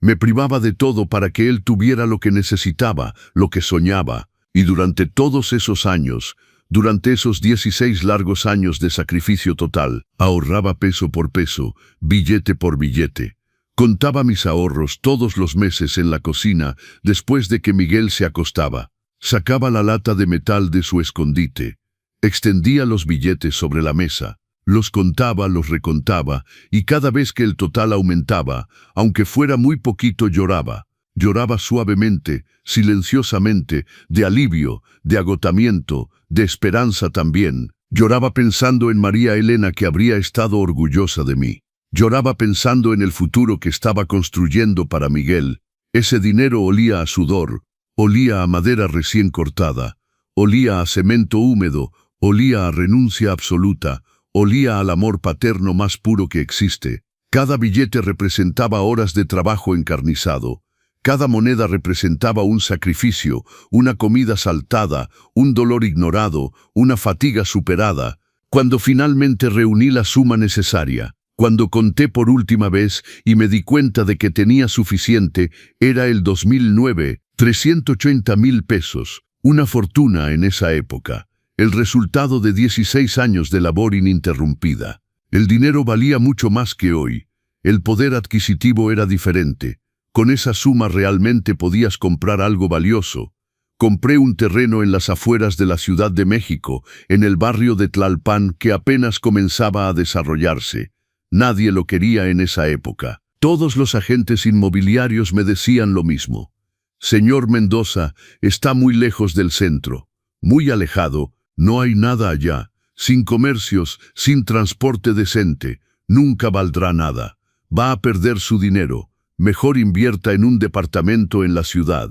Me privaba de todo para que él tuviera lo que necesitaba, lo que soñaba. Y durante todos esos años, durante esos 16 largos años de sacrificio total, ahorraba peso por peso, billete por billete. Contaba mis ahorros todos los meses en la cocina después de que Miguel se acostaba. Sacaba la lata de metal de su escondite. Extendía los billetes sobre la mesa. Los contaba, los recontaba, y cada vez que el total aumentaba, aunque fuera muy poquito, lloraba. Lloraba suavemente, silenciosamente, de alivio, de agotamiento, de esperanza también. Lloraba pensando en María Elena, que habría estado orgullosa de mí. Lloraba pensando en el futuro que estaba construyendo para Miguel. Ese dinero olía a sudor, olía a madera recién cortada, olía a cemento húmedo, olía a renuncia absoluta, olía al amor paterno más puro que existe. Cada billete representaba horas de trabajo encarnizado. Cada moneda representaba un sacrificio, una comida saltada, un dolor ignorado, una fatiga superada. Cuando finalmente reuní la suma necesaria, cuando conté por última vez y me di cuenta de que tenía suficiente, era el 2009, 380,000 pesos, una fortuna en esa época, el resultado de 16 años de labor ininterrumpida. El dinero valía mucho más que hoy, el poder adquisitivo era diferente. Con esa suma realmente podías comprar algo valioso. Compré un terreno en las afueras de la Ciudad de México, en el barrio de Tlalpan, que apenas comenzaba a desarrollarse. Nadie lo quería en esa época. Todos los agentes inmobiliarios me decían lo mismo. Señor Mendoza, está muy lejos del centro, muy alejado, no hay nada allá, sin comercios, sin transporte decente, nunca valdrá nada. Va a perder su dinero. Mejor invierta en un departamento en la ciudad.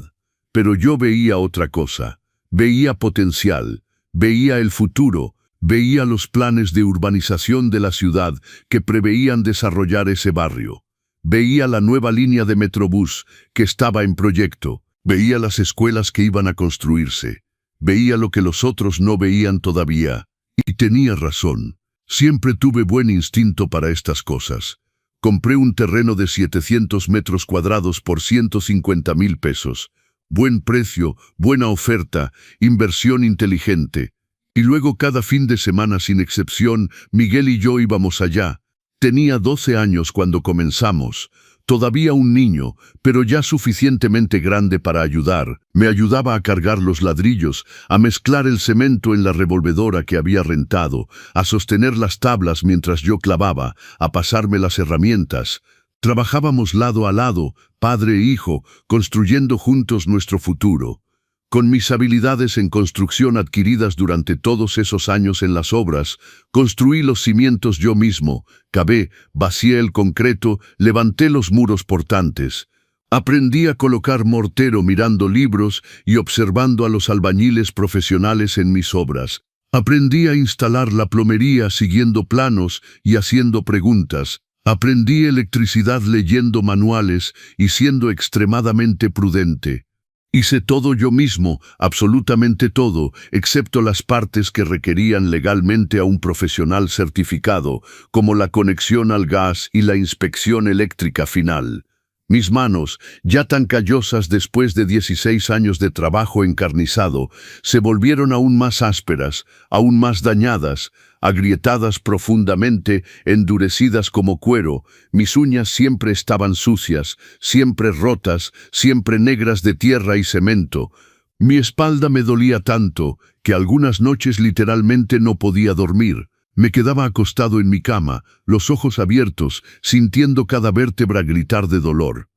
Pero yo veía otra cosa. Veía potencial, veía el futuro, veía los planes de urbanización de la ciudad que preveían desarrollar ese barrio. Veía la nueva línea de Metrobús que estaba en proyecto. Veía las escuelas que iban a construirse. Veía lo que los otros no veían todavía. Y tenía razón. Siempre tuve buen instinto para estas cosas. Compré un terreno de 700 metros cuadrados por 150,000 pesos. Buen precio, buena oferta, inversión inteligente. Y luego cada fin de semana sin excepción, Miguel y yo íbamos allá. Tenía 12 años cuando comenzamos. Todavía un niño, pero ya suficientemente grande para ayudar. Me ayudaba a cargar los ladrillos, a mezclar el cemento en la revolvedora que había rentado, a sostener las tablas mientras yo clavaba, a pasarme las herramientas. Trabajábamos lado a lado, padre e hijo, construyendo juntos nuestro futuro. Con mis habilidades en construcción adquiridas durante todos esos años en las obras, construí los cimientos yo mismo, cavé, vacié el concreto, levanté los muros portantes. Aprendí a colocar mortero mirando libros y observando a los albañiles profesionales en mis obras. Aprendí a instalar la plomería siguiendo planos y haciendo preguntas. Aprendí electricidad leyendo manuales y siendo extremadamente prudente. Hice todo yo mismo, absolutamente todo, excepto las partes que requerían legalmente a un profesional certificado, como la conexión al gas y la inspección eléctrica final. Mis manos, ya tan callosas después de 16 años de trabajo encarnizado, se volvieron aún más ásperas, aún más dañadas, agrietadas profundamente, endurecidas como cuero. Mis uñas siempre estaban sucias, siempre rotas, siempre negras de tierra y cemento. Mi espalda me dolía tanto que algunas noches literalmente no podía dormir. Me quedaba acostado en mi cama, los ojos abiertos, sintiendo cada vértebra gritar de dolor.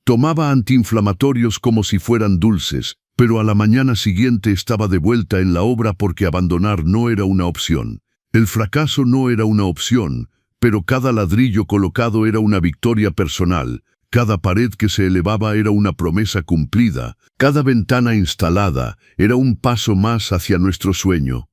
Tomaba antiinflamatorios como si fueran dulces, pero a la mañana siguiente estaba de vuelta en la obra porque abandonar no era una opción. El fracaso no era una opción, pero cada ladrillo colocado era una victoria personal, cada pared que se elevaba era una promesa cumplida, cada ventana instalada era un paso más hacia nuestro sueño.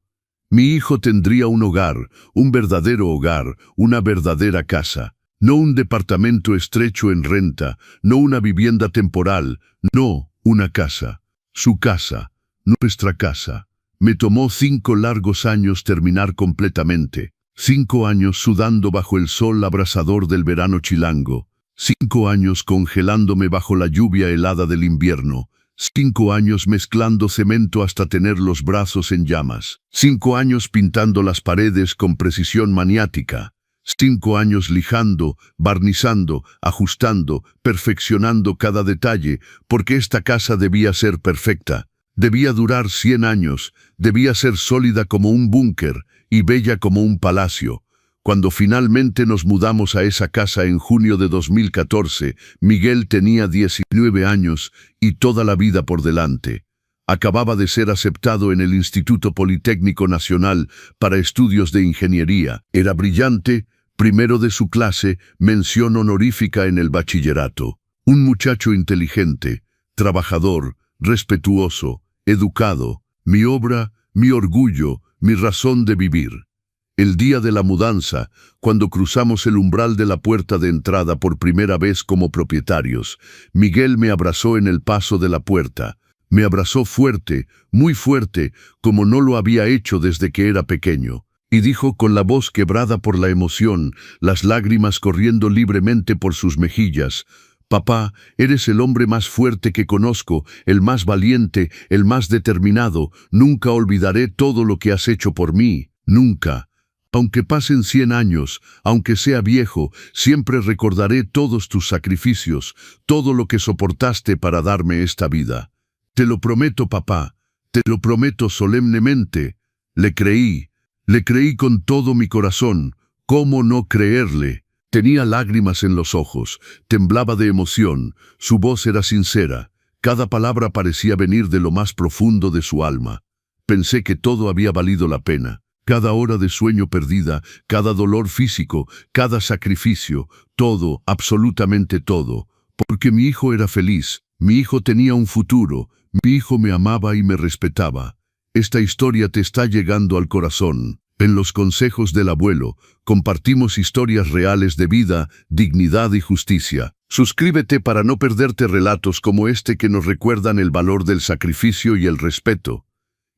Mi hijo tendría un hogar, un verdadero hogar, una verdadera casa. No un departamento estrecho en renta, no una vivienda temporal, no, una casa. Su casa, nuestra casa. Me tomó 5 largos años terminar completamente. 5 años sudando bajo el sol abrasador del verano chilango. 5 años congelándome bajo la lluvia helada del invierno. 5 años mezclando cemento hasta tener los brazos en llamas. 5 años pintando las paredes con precisión maniática. 5 años lijando, barnizando, ajustando, perfeccionando cada detalle, porque esta casa debía ser perfecta. Debía durar 100 años, debía ser sólida como un búnker y bella como un palacio. Cuando finalmente nos mudamos a esa casa en junio de 2014, Miguel tenía 19 años y toda la vida por delante. Acababa de ser aceptado en el Instituto Politécnico Nacional para estudios de ingeniería. Era brillante, primero de su clase, mención honorífica en el bachillerato. Un muchacho inteligente, trabajador, respetuoso, educado, mi obra, mi orgullo, mi razón de vivir. El día de la mudanza, cuando cruzamos el umbral de la puerta de entrada por primera vez como propietarios, Miguel me abrazó en el paso de la puerta. Me abrazó fuerte, muy fuerte, como no lo había hecho desde que era pequeño, y dijo con la voz quebrada por la emoción, las lágrimas corriendo libremente por sus mejillas: «Papá, eres el hombre más fuerte que conozco, el más valiente, el más determinado. Nunca olvidaré todo lo que has hecho por mí, nunca. Aunque pasen 100 años, aunque sea viejo, siempre recordaré todos tus sacrificios, todo lo que soportaste para darme esta vida. Te lo prometo, papá, te lo prometo solemnemente». Le creí con todo mi corazón. ¿Cómo no creerle? Tenía lágrimas en los ojos, temblaba de emoción, su voz era sincera, cada palabra parecía venir de lo más profundo de su alma. Pensé que todo había valido la pena. Cada hora de sueño perdida, cada dolor físico, cada sacrificio, todo, absolutamente todo. Porque mi hijo era feliz, mi hijo tenía un futuro, mi hijo me amaba y me respetaba. Esta historia te está llegando al corazón. En los consejos del abuelo, compartimos historias reales de vida, dignidad y justicia. Suscríbete para no perderte relatos como este que nos recuerdan el valor del sacrificio y el respeto.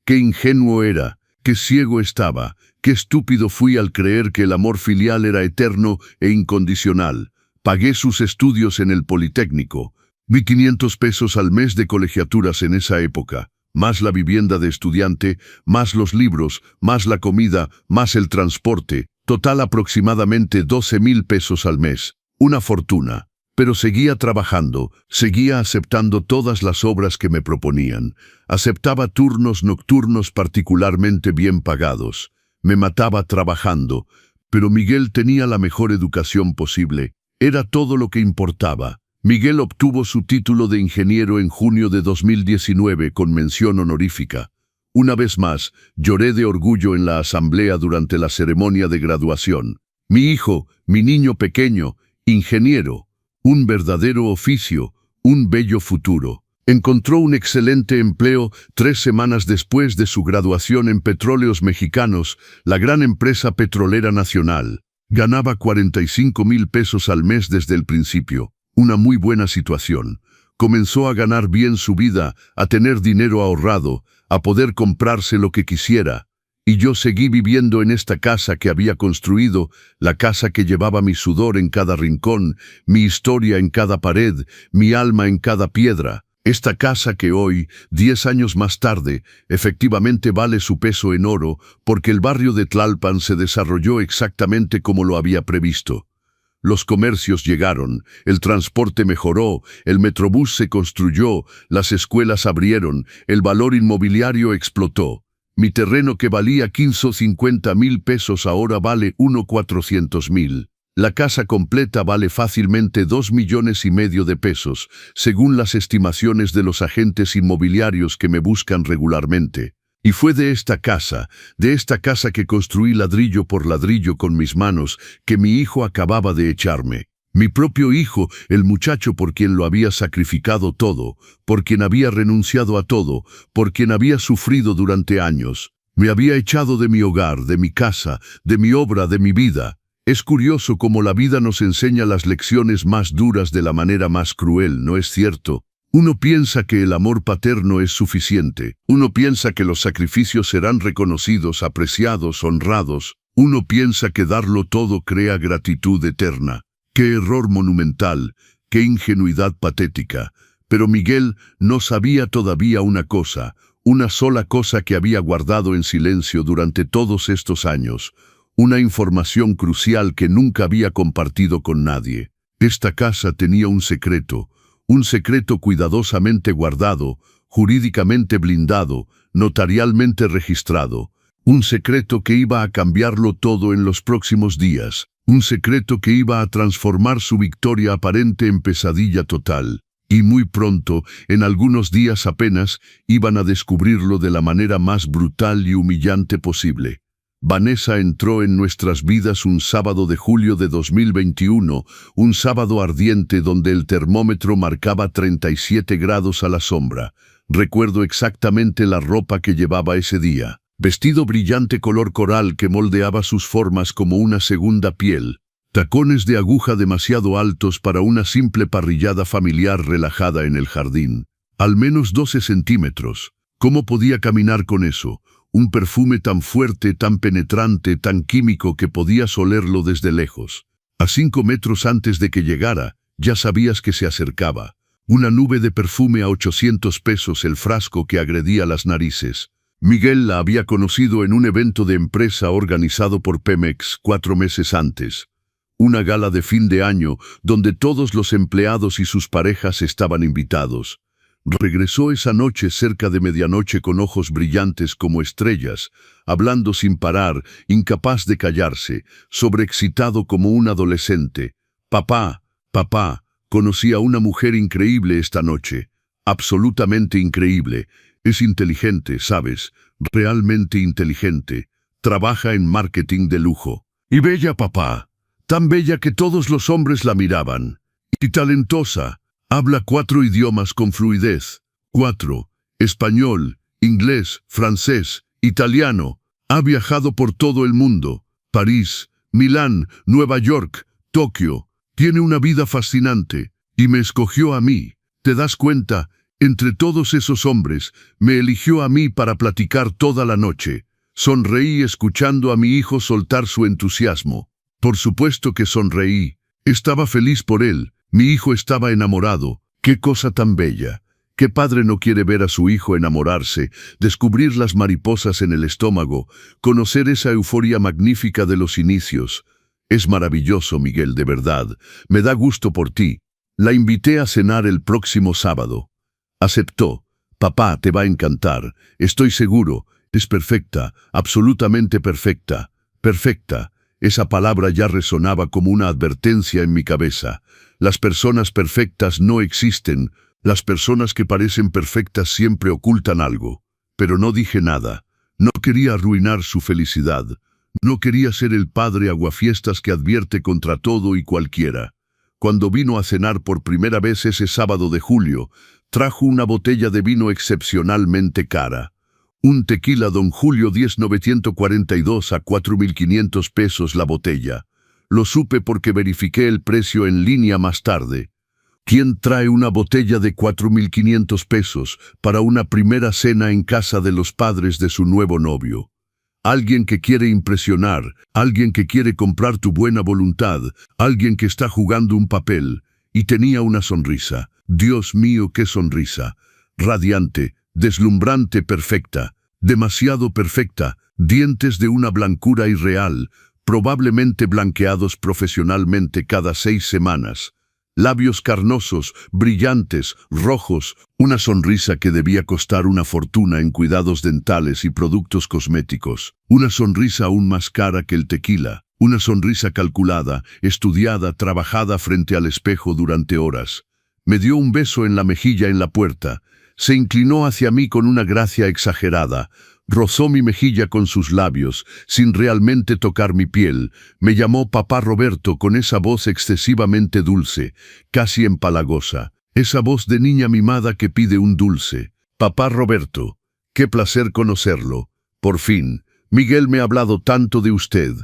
Qué ingenuo era. Qué ciego estaba, qué estúpido fui al creer que el amor filial era eterno e incondicional. Pagué sus estudios en el Politécnico. Vi 500 pesos al mes de colegiaturas en esa época, más la vivienda de estudiante, más los libros, más la comida, más el transporte. Total aproximadamente 12,000 pesos al mes. Una fortuna. Pero seguía trabajando, seguía aceptando todas las obras que me proponían. Aceptaba turnos nocturnos particularmente bien pagados. Me mataba trabajando, pero Miguel tenía la mejor educación posible. Era todo lo que importaba. Miguel obtuvo su título de ingeniero en junio de 2019 con mención honorífica. Una vez más, lloré de orgullo en la asamblea durante la ceremonia de graduación. Mi hijo, mi niño pequeño, ingeniero. Un verdadero oficio, un bello futuro. Encontró un excelente empleo 3 semanas después de su graduación en Petróleos Mexicanos, la gran empresa petrolera nacional. Ganaba 45,000 pesos al mes desde el principio. Una muy buena situación. Comenzó a ganar bien su vida, a tener dinero ahorrado, a poder comprarse lo que quisiera. Y yo seguí viviendo en esta casa que había construido, la casa que llevaba mi sudor en cada rincón, mi historia en cada pared, mi alma en cada piedra. Esta casa que hoy, 10 años más tarde, efectivamente vale su peso en oro, porque el barrio de Tlalpan se desarrolló exactamente como lo había previsto. Los comercios llegaron, el transporte mejoró, el metrobús se construyó, las escuelas abrieron, el valor inmobiliario explotó. Mi terreno que valía 15 o 50,000 pesos ahora vale 1,400,000. La casa completa vale fácilmente 2,5 millones de pesos, según las estimaciones de los agentes inmobiliarios que me buscan regularmente. Y fue de esta casa que construí ladrillo por ladrillo con mis manos, que mi hijo acababa de echarme. Mi propio hijo, el muchacho por quien lo había sacrificado todo, por quien había renunciado a todo, por quien había sufrido durante años. Me había echado de mi hogar, de mi casa, de mi obra, de mi vida. Es curioso cómo la vida nos enseña las lecciones más duras de la manera más cruel, ¿no es cierto? Uno piensa que el amor paterno es suficiente. Uno piensa que los sacrificios serán reconocidos, apreciados, honrados. Uno piensa que darlo todo crea gratitud eterna. ¡Qué error monumental! ¡Qué ingenuidad patética! Pero Miguel no sabía todavía una sola cosa que había guardado en silencio durante todos estos años, una información crucial que nunca había compartido con nadie. Esta casa tenía un secreto cuidadosamente guardado, jurídicamente blindado, notarialmente registrado, un secreto que iba a cambiarlo todo en los próximos días. Un secreto que iba a transformar su victoria aparente en pesadilla total. Y muy pronto, en algunos días apenas, iban a descubrirlo de la manera más brutal y humillante posible. Vanessa entró en nuestras vidas un sábado de julio de 2021, un sábado ardiente donde el termómetro marcaba 37 grados a la sombra. Recuerdo exactamente la ropa que llevaba ese día. vestido brillante color coral que moldeaba sus formas como una segunda piel, tacones de aguja demasiado altos para una simple parrillada familiar relajada en el jardín. Al menos 12 centímetros. ¿Cómo podía caminar con eso? Un perfume tan fuerte, tan penetrante, tan químico que podías olerlo desde lejos. A 5 metros antes de que llegara, ya sabías que se acercaba. Una nube de perfume a 800 pesos el frasco que agredía las narices. Miguel la había conocido en un evento de empresa organizado por Pemex 4 meses antes. Una gala de fin de año donde todos los empleados y sus parejas estaban invitados. Regresó esa noche cerca de medianoche con ojos brillantes como estrellas, hablando sin parar, incapaz de callarse, sobreexcitado como un adolescente. Papá, conocí a una mujer increíble esta noche, absolutamente increíble. Es inteligente, ¿sabes? Realmente inteligente. Trabaja en marketing de lujo. Y bella, papá. Tan bella que todos los hombres la miraban. Y talentosa. Habla 4 idiomas con fluidez. 4. Español, inglés, francés, italiano. Ha viajado por todo el mundo. París, Milán, Nueva York, Tokio. Tiene una vida fascinante. Y me escogió a mí. ¿Te das cuenta? Entre todos esos hombres, me eligió a mí para platicar toda la noche. Sonreí escuchando a mi hijo soltar su entusiasmo. Por supuesto que sonreí. Estaba feliz por él. Mi hijo estaba enamorado. ¡Qué cosa tan bella! ¿Qué padre no quiere ver a su hijo enamorarse, descubrir las mariposas en el estómago, conocer esa euforia magnífica de los inicios? Es maravilloso, Miguel, de verdad. Me da gusto por ti. La invité a cenar el próximo sábado. Aceptó. Papá, te va a encantar. Estoy seguro. Es perfecta, absolutamente perfecta. Perfecta. Esa palabra ya resonaba como una advertencia en mi cabeza. Las personas perfectas no existen. Las personas que parecen perfectas siempre ocultan algo. Pero no dije nada. No quería arruinar su felicidad. No quería ser el padre aguafiestas que advierte contra todo y cualquiera. Cuando vino a cenar por primera vez ese sábado de julio, trajo una botella de vino excepcionalmente cara. Un tequila Don Julio 10,942 a 4,500 pesos la botella. Lo supe porque verifiqué el precio en línea más tarde. ¿Quién trae una botella de 4,500 pesos para una primera cena en casa de los padres de su nuevo novio? Alguien que quiere impresionar, alguien que quiere comprar tu buena voluntad, alguien que está jugando un papel. Y tenía una sonrisa. Dios mío, qué sonrisa. Radiante, deslumbrante, perfecta. Demasiado perfecta. Dientes de una blancura irreal, probablemente blanqueados profesionalmente cada 6 semanas. Labios carnosos, brillantes, rojos, una sonrisa que debía costar una fortuna en cuidados dentales y productos cosméticos. Una sonrisa aún más cara que el tequila. Una sonrisa calculada, estudiada, trabajada frente al espejo durante horas. Me dio un beso en la mejilla en la puerta. Se inclinó hacia mí con una gracia exagerada. Rozó mi mejilla con sus labios, sin realmente tocar mi piel. Me llamó Papá Roberto con esa voz excesivamente dulce, casi empalagosa. Esa voz de niña mimada que pide un dulce. Papá Roberto, qué placer conocerlo. Por fin, Miguel me ha hablado tanto de usted.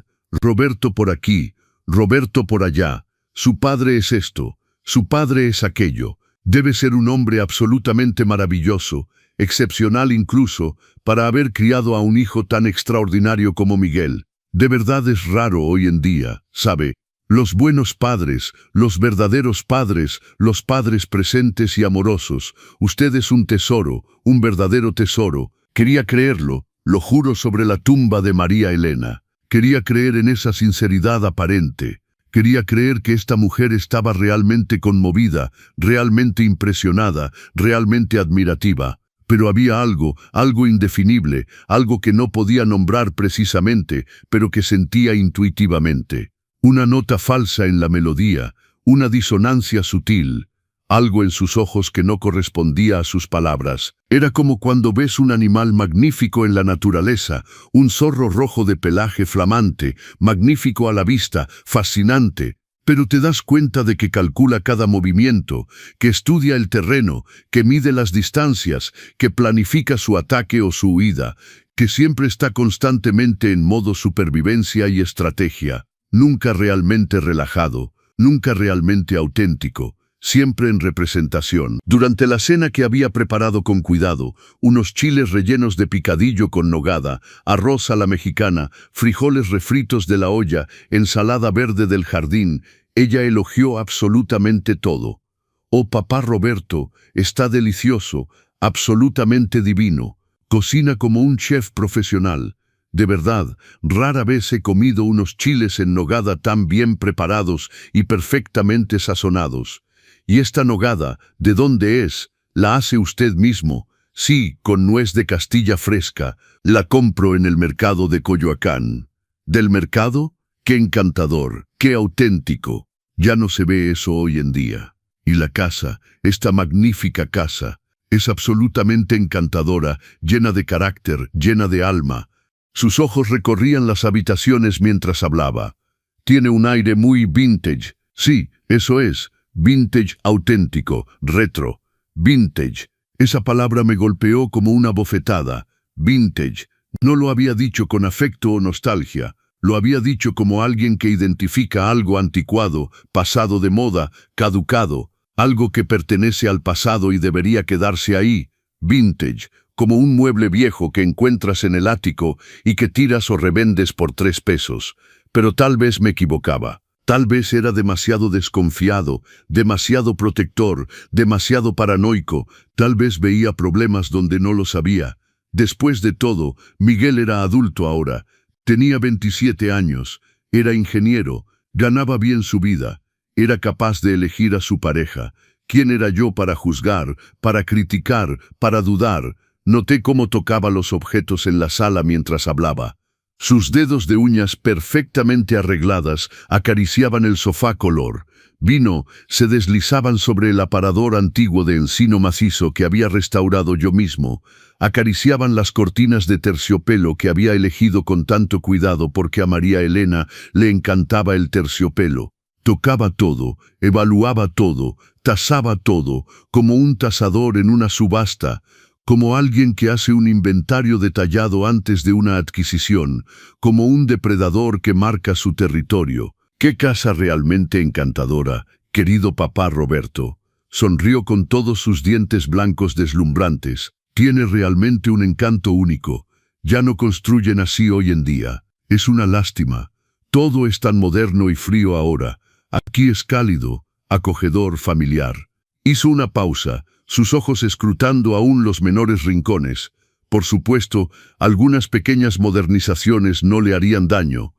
Roberto por aquí, Roberto por allá. Su padre es esto, su padre es aquello. Debe ser un hombre absolutamente maravilloso, excepcional incluso, para haber criado a un hijo tan extraordinario como Miguel. De verdad es raro hoy en día, ¿sabe? Los buenos padres, los verdaderos padres, los padres presentes y amorosos. Usted es un tesoro, un verdadero tesoro. Quería creerlo, lo juro sobre la tumba de María Elena. Quería creer en esa sinceridad aparente. Quería creer que esta mujer estaba realmente conmovida, realmente impresionada, realmente admirativa. Pero había algo indefinible, algo que no podía nombrar precisamente, pero que sentía intuitivamente. Una nota falsa en la melodía, una disonancia sutil, algo en sus ojos que no correspondía a sus palabras. Era como cuando ves un animal magnífico en la naturaleza, un zorro rojo de pelaje flamante, magnífico a la vista, fascinante, pero te das cuenta de que calcula cada movimiento, que estudia el terreno, que mide las distancias, que planifica su ataque o su huida, que siempre está constantemente en modo supervivencia y estrategia, nunca realmente relajado, nunca realmente auténtico, siempre en representación. Durante la cena que había preparado con cuidado, unos chiles rellenos de picadillo con nogada, arroz a la mexicana, frijoles refritos de la olla, ensalada verde del jardín, ella elogió absolutamente todo. «Oh, papá Roberto, está delicioso, absolutamente divino. Cocina como un chef profesional. De verdad, rara vez he comido unos chiles en nogada tan bien preparados y perfectamente sazonados. ¿Y esta nogada, de dónde es? ¿La hace usted mismo?» «Sí, con nuez de Castilla fresca. La compro en el mercado de Coyoacán». «¿Del mercado? ¡Qué encantador! ¡Qué auténtico!» Ya no se ve eso hoy en día. Y la casa, esta magnífica casa, es absolutamente encantadora, llena de carácter, llena de alma. Sus ojos recorrían las habitaciones mientras hablaba. Tiene un aire muy vintage. Sí, eso es. Vintage auténtico, retro. Vintage. Esa palabra me golpeó como una bofetada. Vintage. No lo había dicho con afecto o nostalgia. Lo había dicho como alguien que identifica algo anticuado, pasado de moda, caducado, algo que pertenece al pasado y debería quedarse ahí. Vintage. Como un mueble viejo que encuentras en el ático y que tiras o revendes por 3 pesos. Pero tal vez me equivocaba. Tal vez era demasiado desconfiado, demasiado protector, demasiado paranoico. Tal vez veía problemas donde no los había. Después de todo, Miguel era adulto ahora. Tenía 27 años. Era ingeniero. Ganaba bien su vida. Era capaz de elegir a su pareja. ¿Quién era yo para juzgar, para criticar, para dudar? Noté cómo tocaba los objetos en la sala mientras hablaba. Sus dedos de uñas perfectamente arregladas acariciaban el sofá color vino, se deslizaban sobre el aparador antiguo de encino macizo que había restaurado yo mismo, acariciaban las cortinas de terciopelo que había elegido con tanto cuidado porque a María Elena le encantaba el terciopelo. Tocaba todo, evaluaba todo, tasaba todo, como un tasador en una subasta, como alguien que hace un inventario detallado antes de una adquisición, como un depredador que marca su territorio. ¡Qué casa realmente encantadora, querido papá Roberto! Sonrió con todos sus dientes blancos deslumbrantes. Tiene realmente un encanto único. Ya no construyen así hoy en día. Es una lástima. Todo es tan moderno y frío ahora. Aquí es cálido, acogedor, familiar. Hizo una pausa, sus ojos escrutando aún los menores rincones. Por supuesto, algunas pequeñas modernizaciones no le harían daño.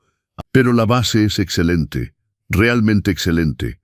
Pero la base es excelente, realmente excelente.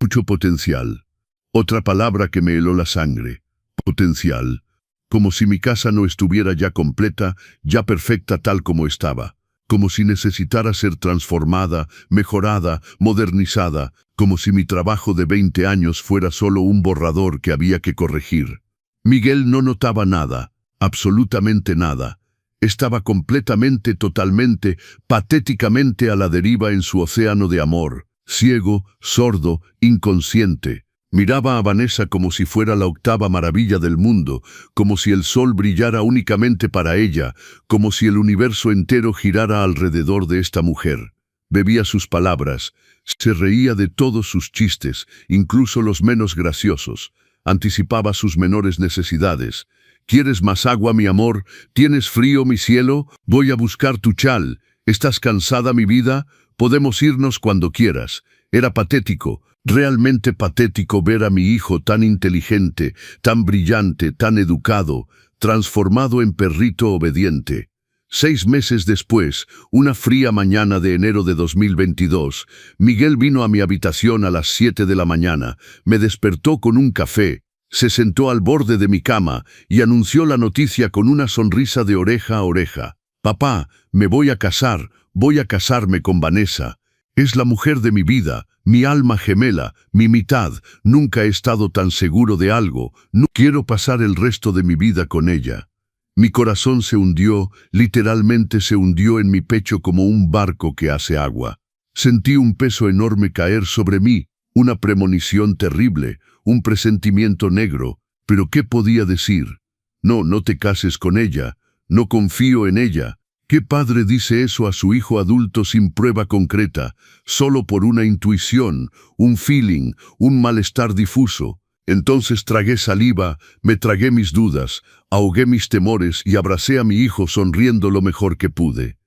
Mucho potencial. Otra palabra que me heló la sangre. Potencial. Como si mi casa no estuviera ya completa, ya perfecta tal como estaba. Como si necesitara ser transformada, mejorada, modernizada, como si mi trabajo de 20 años fuera solo un borrador que había que corregir. Miguel no notaba nada, absolutamente nada. Estaba completamente, totalmente, patéticamente a la deriva en su océano de amor, ciego, sordo, inconsciente. Miraba a Vanessa como si fuera la octava maravilla del mundo, como si el sol brillara únicamente para ella, como si el universo entero girara alrededor de esta mujer. Bebía sus palabras, se reía de todos sus chistes, incluso los menos graciosos, anticipaba sus menores necesidades. ¿Quieres más agua, mi amor? ¿Tienes frío, mi cielo? Voy a buscar tu chal. ¿Estás cansada, mi vida? Podemos irnos cuando quieras. Era patético, realmente patético ver a mi hijo tan inteligente, tan brillante, tan educado, transformado en perrito obediente. 6 meses después, una fría mañana de enero de 2022, Miguel vino a mi habitación a las 7 de la mañana, me despertó con un café, se sentó al borde de mi cama y anunció la noticia con una sonrisa de oreja a oreja. «Papá, me voy a casar, voy a casarme con Vanessa. Es la mujer de mi vida, mi alma gemela, mi mitad. Nunca he estado tan seguro de algo. No quiero pasar el resto de mi vida con ella». Mi corazón se hundió, literalmente se hundió en mi pecho como un barco que hace agua. Sentí un peso enorme caer sobre mí, una premonición terrible, un presentimiento negro. ¿Pero qué podía decir? No, no te cases con ella. No confío en ella. ¿Qué padre dice eso a su hijo adulto sin prueba concreta, solo por una intuición, un feeling, un malestar difuso? Entonces tragué saliva, me tragué mis dudas, ahogué mis temores y abracé a mi hijo sonriendo lo mejor que pude.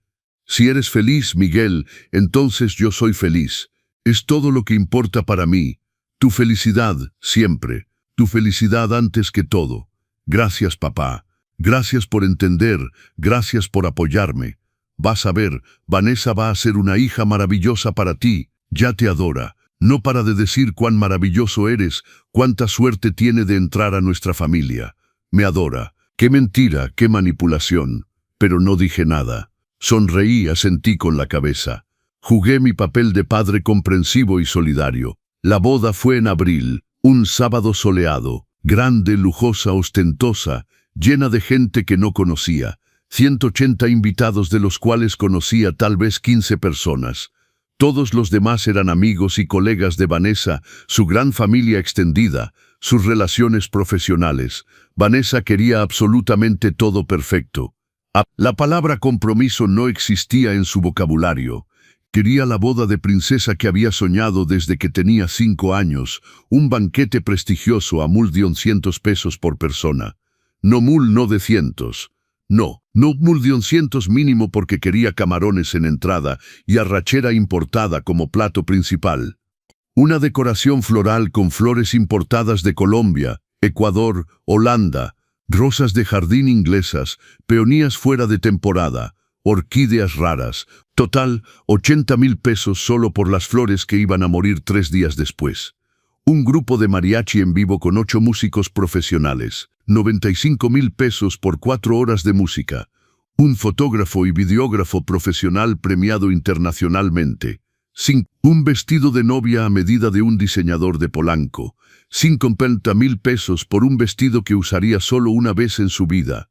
Si eres feliz, Miguel, entonces yo soy feliz. Es todo lo que importa para mí. Tu felicidad, siempre. Tu felicidad antes que todo. Gracias, papá. Gracias por entender. Gracias por apoyarme. Vas a ver, Vanessa va a ser una hija maravillosa para ti. Ya te adora. No para de decir cuán maravilloso eres, cuánta suerte tiene de entrar a nuestra familia. Me adora. Qué mentira, qué manipulación. Pero no dije nada. Sonreí, asentí con la cabeza. Jugué mi papel de padre comprensivo y solidario. La boda fue en abril, un sábado soleado, grande, lujosa, ostentosa, llena de gente que no conocía. 180 invitados, de los cuales conocía tal vez 15 personas. Todos los demás eran amigos y colegas de Vanessa, su gran familia extendida, sus relaciones profesionales. Vanessa quería absolutamente todo perfecto. La palabra compromiso no existía en su vocabulario. Quería la boda de princesa que había soñado desde que tenía 5 años, un banquete prestigioso a $1.200 por persona. No de cientos. No $1.200 mínimo, porque quería camarones en entrada y arrachera importada como plato principal. Una decoración floral con flores importadas de Colombia, Ecuador, Holanda, rosas de jardín inglesas, peonías fuera de temporada, orquídeas raras. Total, $80.000 solo por las flores que iban a morir 3 días después. Un grupo de mariachi en vivo con 8 músicos profesionales. $95.000 por 4 horas de música. Un fotógrafo y videógrafo profesional premiado internacionalmente. Un vestido de novia a medida de un diseñador de Polanco. $50.000 por un vestido que usaría solo una vez en su vida.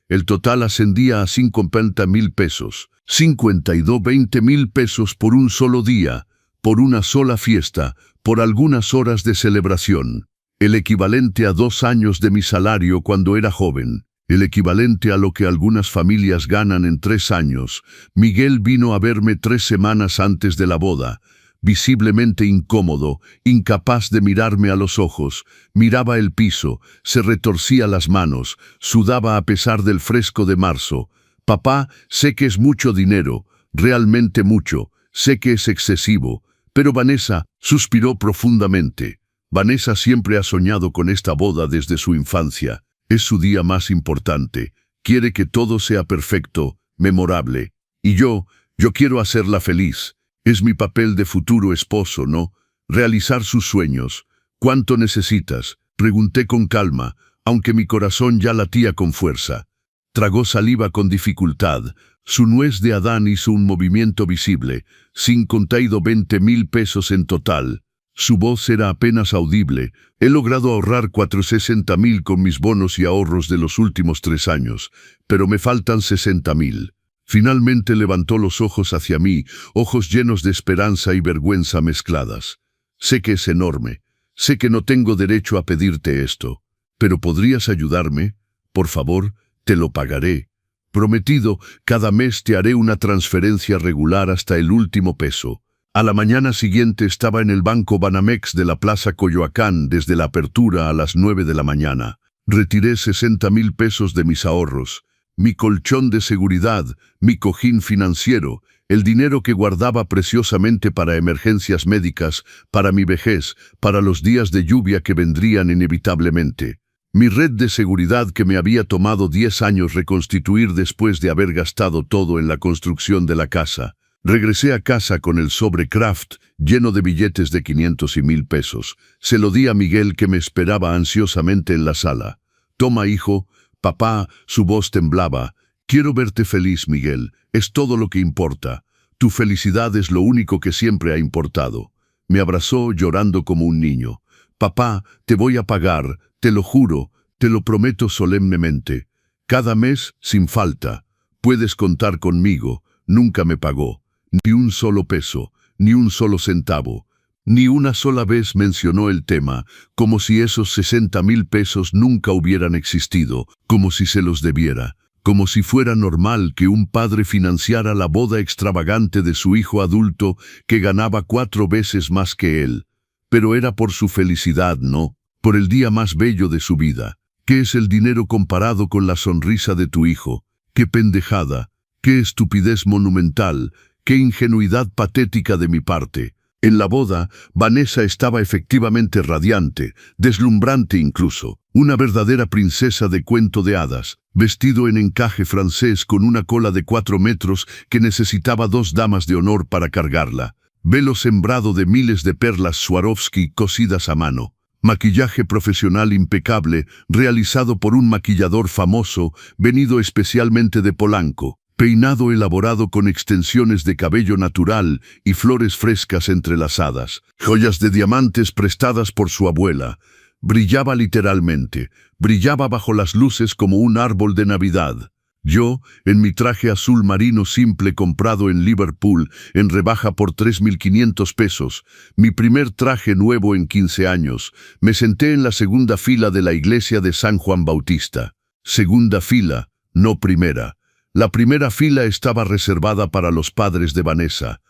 El total ascendía a $50.000. 20.000 pesos por un solo día, por una sola fiesta, por algunas horas de celebración. El equivalente a 2 años de mi salario cuando era joven. El equivalente a lo que algunas familias ganan en 3 años. Miguel vino a verme 3 semanas antes de la boda. Visiblemente incómodo, incapaz de mirarme a los ojos, miraba el piso, se retorcía las manos, sudaba a pesar del fresco de marzo. Papá, sé que es mucho dinero, realmente mucho, sé que es excesivo, pero Vanessa suspiró profundamente. Vanessa siempre ha soñado con esta boda desde su infancia. Es su día más importante. Quiere que todo sea perfecto, memorable. Y yo quiero hacerla feliz. Es mi papel de futuro esposo, ¿no? Realizar sus sueños. ¿Cuánto necesitas?, pregunté con calma, aunque mi corazón ya latía con fuerza. Tragó saliva con dificultad. Su nuez de Adán hizo un movimiento visible. 20.000 pesos en total. Su voz era apenas audible. He logrado ahorrar 460.000 con mis bonos y ahorros de los últimos 3 años, pero me faltan 60.000. Finalmente levantó los ojos hacia mí, ojos llenos de esperanza y vergüenza mezcladas. Sé que es enorme. Sé que no tengo derecho a pedirte esto. ¿Pero podrías ayudarme? Por favor, te lo pagaré. Prometido, cada mes te haré una transferencia regular hasta el último peso. A la mañana siguiente estaba en el banco Banamex de la Plaza Coyoacán desde la apertura a las 9 de la mañana. Retiré 60.000 pesos de mis ahorros, mi colchón de seguridad, mi cojín financiero, el dinero que guardaba preciosamente para emergencias médicas, para mi vejez, para los días de lluvia que vendrían inevitablemente. Mi red de seguridad que me había tomado 10 años reconstituir después de haber gastado todo en la construcción de la casa. Regresé a casa con el sobre Kraft lleno de billetes de 500 y 1.000 pesos. Se lo di a Miguel, que me esperaba ansiosamente en la sala. Toma, hijo. Papá, su voz temblaba. Quiero verte feliz, Miguel. Es todo lo que importa. Tu felicidad es lo único que siempre ha importado. Me abrazó llorando como un niño. Papá, te voy a pagar, te lo juro, te lo prometo solemnemente. Cada mes, sin falta. Puedes contar conmigo. Nunca me pagó. Ni un solo peso. ni un solo centavo. Ni una sola vez mencionó el tema, como si esos 60,000 pesos nunca hubieran existido, como si se los debiera, como si fuera normal que un padre financiara la boda extravagante de su hijo adulto que ganaba 4 veces más que él. Pero era por su felicidad, ¿no? Por el día más bello de su vida. ¿Qué es el dinero comparado con la sonrisa de tu hijo? ¡Qué pendejada! ¡Qué estupidez monumental! ¡Qué ingenuidad patética de mi parte! En la boda, Vanessa estaba efectivamente radiante, deslumbrante incluso, una verdadera princesa de cuento de hadas, vestido en encaje francés con una cola de 4 metros que necesitaba 2 damas de honor para cargarla, velo sembrado de miles de perlas Swarovski cosidas a mano, maquillaje profesional impecable realizado por un maquillador famoso venido especialmente de Polanco, peinado elaborado con extensiones de cabello natural y flores frescas entrelazadas, joyas de diamantes prestadas por su abuela. Brillaba literalmente, brillaba bajo las luces como un árbol de Navidad. Yo, en mi traje azul marino simple comprado en Liverpool, en rebaja por 3.500 pesos, mi primer traje nuevo en 15 años, me senté en la segunda fila de la iglesia de San Juan Bautista. Segunda fila, no primera. La primera fila estaba reservada para los padres de Vanessa.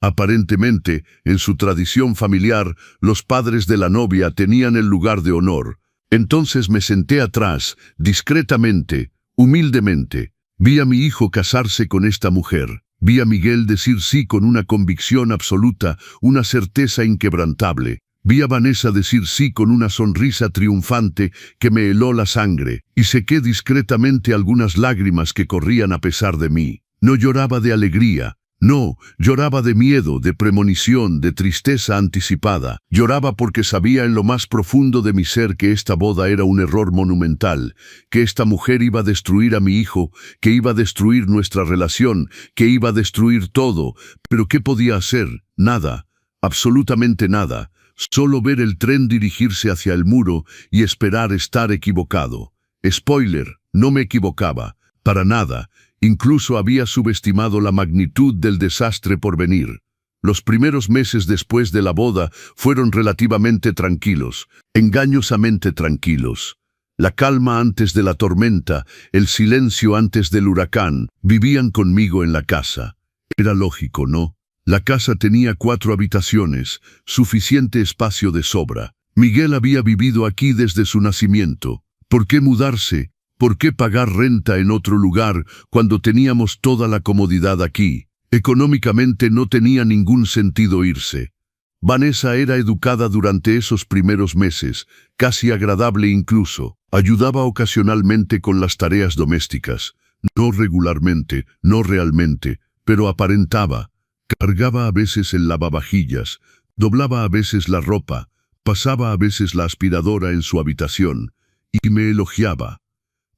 Aparentemente, en su tradición familiar, los padres de la novia tenían el lugar de honor. Entonces me senté atrás, discretamente, humildemente. Vi a mi hijo casarse con esta mujer. Vi a Miguel decir sí con una convicción absoluta, una certeza inquebrantable. Vi a Vanessa decir sí con una sonrisa triunfante que me heló la sangre, y sequé discretamente algunas lágrimas que corrían a pesar de mí. No lloraba de alegría, no, lloraba de miedo, de premonición, de tristeza anticipada. Lloraba porque sabía en lo más profundo de mi ser que esta boda era un error monumental, que esta mujer iba a destruir a mi hijo, que iba a destruir nuestra relación, que iba a destruir todo. Pero ¿qué podía hacer? Nada, absolutamente nada. Solo ver el tren dirigirse hacia el muro y esperar estar equivocado. Spoiler, no me equivocaba, para nada. Incluso había subestimado la magnitud del desastre por venir. Los primeros meses después de la boda fueron relativamente tranquilos, engañosamente tranquilos. La calma antes de la tormenta, el silencio antes del huracán, vivían conmigo en la casa. Era lógico, ¿no? La casa tenía 4 habitaciones, suficiente espacio de sobra. Miguel había vivido aquí desde su nacimiento. ¿Por qué mudarse? ¿Por qué pagar renta en otro lugar cuando teníamos toda la comodidad aquí? Económicamente no tenía ningún sentido irse. Vanessa era educada durante esos primeros meses, casi agradable incluso. Ayudaba ocasionalmente con las tareas domésticas. No regularmente, no realmente, pero aparentaba. Cargaba a veces el lavavajillas, doblaba a veces la ropa, pasaba a veces la aspiradora en su habitación, y me elogiaba.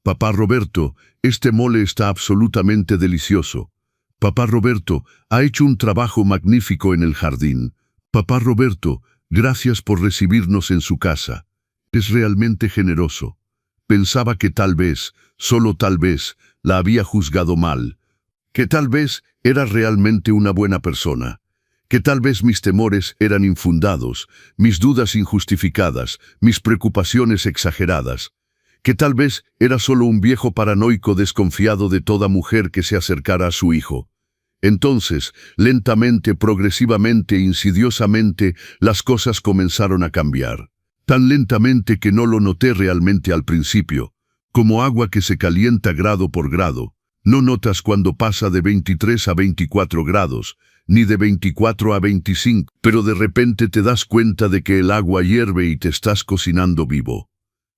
Papá Roberto, este mole está absolutamente delicioso. Papá Roberto, ha hecho un trabajo magnífico en el jardín. Papá Roberto, gracias por recibirnos en su casa. Es realmente generoso. Pensaba que tal vez, solo tal vez, la había juzgado mal. Que tal vez era realmente una buena persona, que tal vez mis temores eran infundados, mis dudas injustificadas, mis preocupaciones exageradas, que tal vez era solo un viejo paranoico desconfiado de toda mujer que se acercara a su hijo. Entonces, lentamente, progresivamente, insidiosamente, las cosas comenzaron a cambiar. Tan lentamente que no lo noté realmente al principio, como agua que se calienta grado por grado. No notas cuando pasa de 23 a 24 grados, ni de 24 a 25, pero de repente te das cuenta de que el agua hierve y te estás cocinando vivo.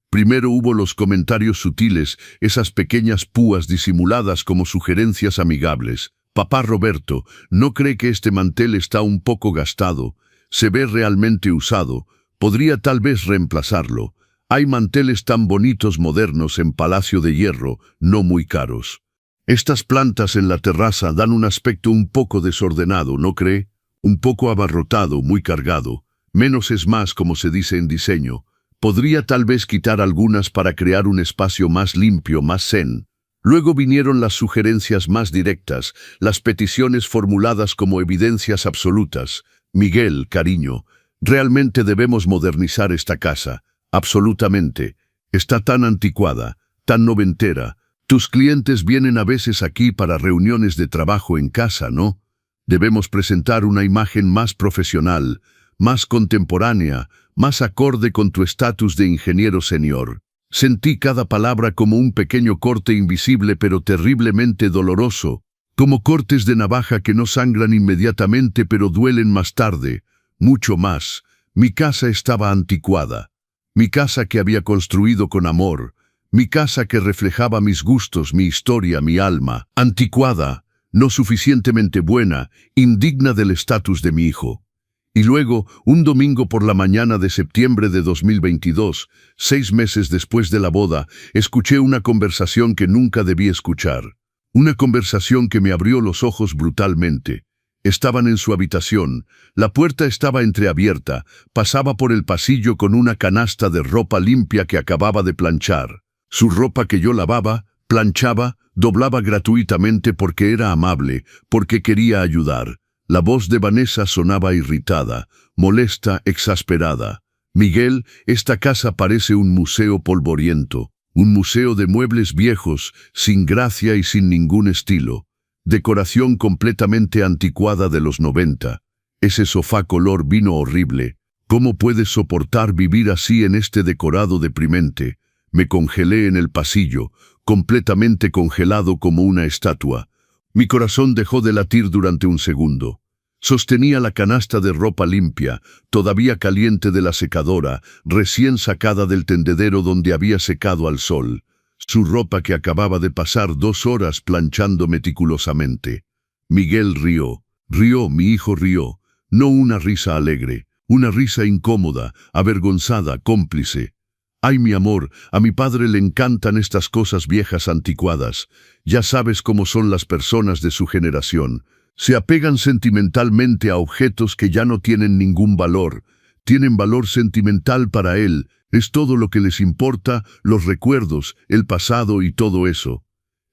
Primero hubo los comentarios sutiles, esas pequeñas púas disimuladas como sugerencias amigables. Papá Roberto, ¿no cree que este mantel está un poco gastado? Se ve realmente usado. Podría tal vez reemplazarlo. Hay manteles tan bonitos modernos en Palacio de Hierro, no muy caros. Estas plantas en la terraza dan un aspecto un poco desordenado, ¿no cree? Un poco abarrotado, muy cargado. Menos es más, como se dice en diseño. Podría tal vez quitar algunas para crear un espacio más limpio, más zen. Luego vinieron las sugerencias más directas, las peticiones formuladas como evidencias absolutas. Miguel, cariño, realmente debemos modernizar esta casa. Absolutamente. Está tan anticuada, tan noventera. Tus clientes vienen a veces aquí para reuniones de trabajo en casa, ¿no? Debemos presentar una imagen más profesional, más contemporánea, más acorde con tu estatus de ingeniero senior. Sentí cada palabra como un pequeño corte invisible pero terriblemente doloroso, como cortes de navaja que no sangran inmediatamente pero duelen más tarde, mucho más. Mi casa estaba anticuada, mi casa que había construido con amor, mi casa que reflejaba mis gustos, mi historia, mi alma, anticuada, no suficientemente buena, indigna del estatus de mi hijo. Y luego, un domingo por la mañana de septiembre de 2022, 6 meses después de la boda, escuché una conversación que nunca debí escuchar. Una conversación que me abrió los ojos brutalmente. Estaban en su habitación, la puerta estaba entreabierta, pasaba por el pasillo con una canasta de ropa limpia que acababa de planchar. Su ropa que yo lavaba, planchaba, doblaba gratuitamente porque era amable, porque quería ayudar. La voz de Vanessa sonaba irritada, molesta, exasperada. Miguel, esta casa parece un museo polvoriento, un museo de muebles viejos, sin gracia y sin ningún estilo. Decoración completamente anticuada de los 90. Ese sofá color vino horrible. ¿Cómo puedes soportar vivir así en este decorado deprimente? Me congelé en el pasillo, completamente congelado como una estatua. Mi corazón dejó de latir durante un segundo. Sostenía la canasta de ropa limpia, todavía caliente de la secadora, recién sacada del tendedero donde había secado al sol. Su ropa que acababa de pasar 2 horas planchando meticulosamente. Miguel rió. Rió, mi hijo rió. No una risa alegre, una risa incómoda, avergonzada, cómplice. Ay, mi amor, a mi padre le encantan estas cosas viejas anticuadas. Ya sabes cómo son las personas de su generación. Se apegan sentimentalmente a objetos que ya no tienen ningún valor. Tienen valor sentimental para él. Es todo lo que les importa, los recuerdos, el pasado y todo eso.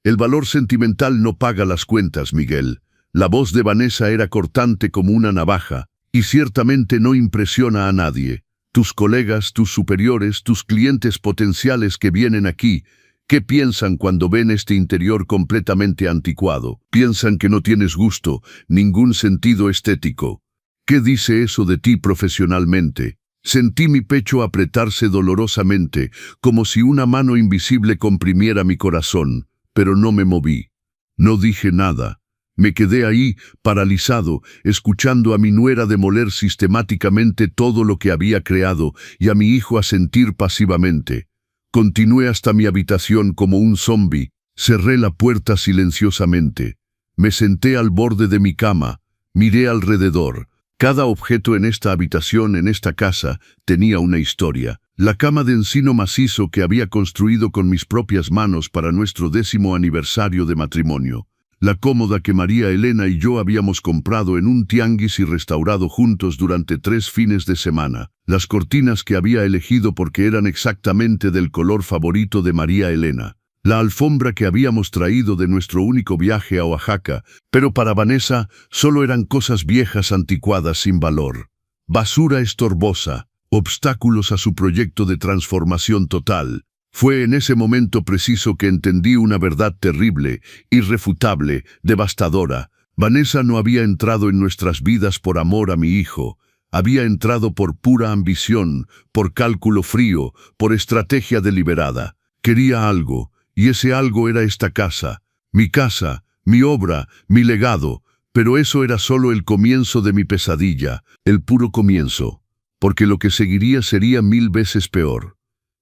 El valor sentimental no paga las cuentas, Miguel. La voz de Vanessa era cortante como una navaja, y ciertamente no impresiona a nadie. Tus colegas, tus superiores, tus clientes potenciales que vienen aquí, ¿qué piensan cuando ven este interior completamente anticuado? Piensan que no tienes gusto, ningún sentido estético. ¿Qué dice eso de ti profesionalmente? Sentí mi pecho apretarse dolorosamente, como si una mano invisible comprimiera mi corazón, pero no me moví. No dije nada. Me quedé ahí, paralizado, escuchando a mi nuera demoler sistemáticamente todo lo que había creado y a mi hijo asentir pasivamente. Continué hasta mi habitación como un zombi. Cerré la puerta silenciosamente. Me senté al borde de mi cama. Miré alrededor. Cada objeto en esta habitación, en esta casa, tenía una historia. La cama de encino macizo que había construido con mis propias manos para nuestro 10º aniversario de matrimonio. La cómoda que María Elena y yo habíamos comprado en un tianguis y restaurado juntos durante 3 fines de semana. Las cortinas que había elegido porque eran exactamente del color favorito de María Elena. La alfombra que habíamos traído de nuestro único viaje a Oaxaca, pero para Vanessa solo eran cosas viejas anticuadas sin valor. Basura estorbosa, obstáculos a su proyecto de transformación total. Fue en ese momento preciso que entendí una verdad terrible, irrefutable, devastadora. Vanessa no había entrado en nuestras vidas por amor a mi hijo. Había entrado por pura ambición, por cálculo frío, por estrategia deliberada. Quería algo, y ese algo era esta casa, mi obra, mi legado. Pero eso era solo el comienzo de mi pesadilla, el puro comienzo, porque lo que seguiría sería 1000 veces peor.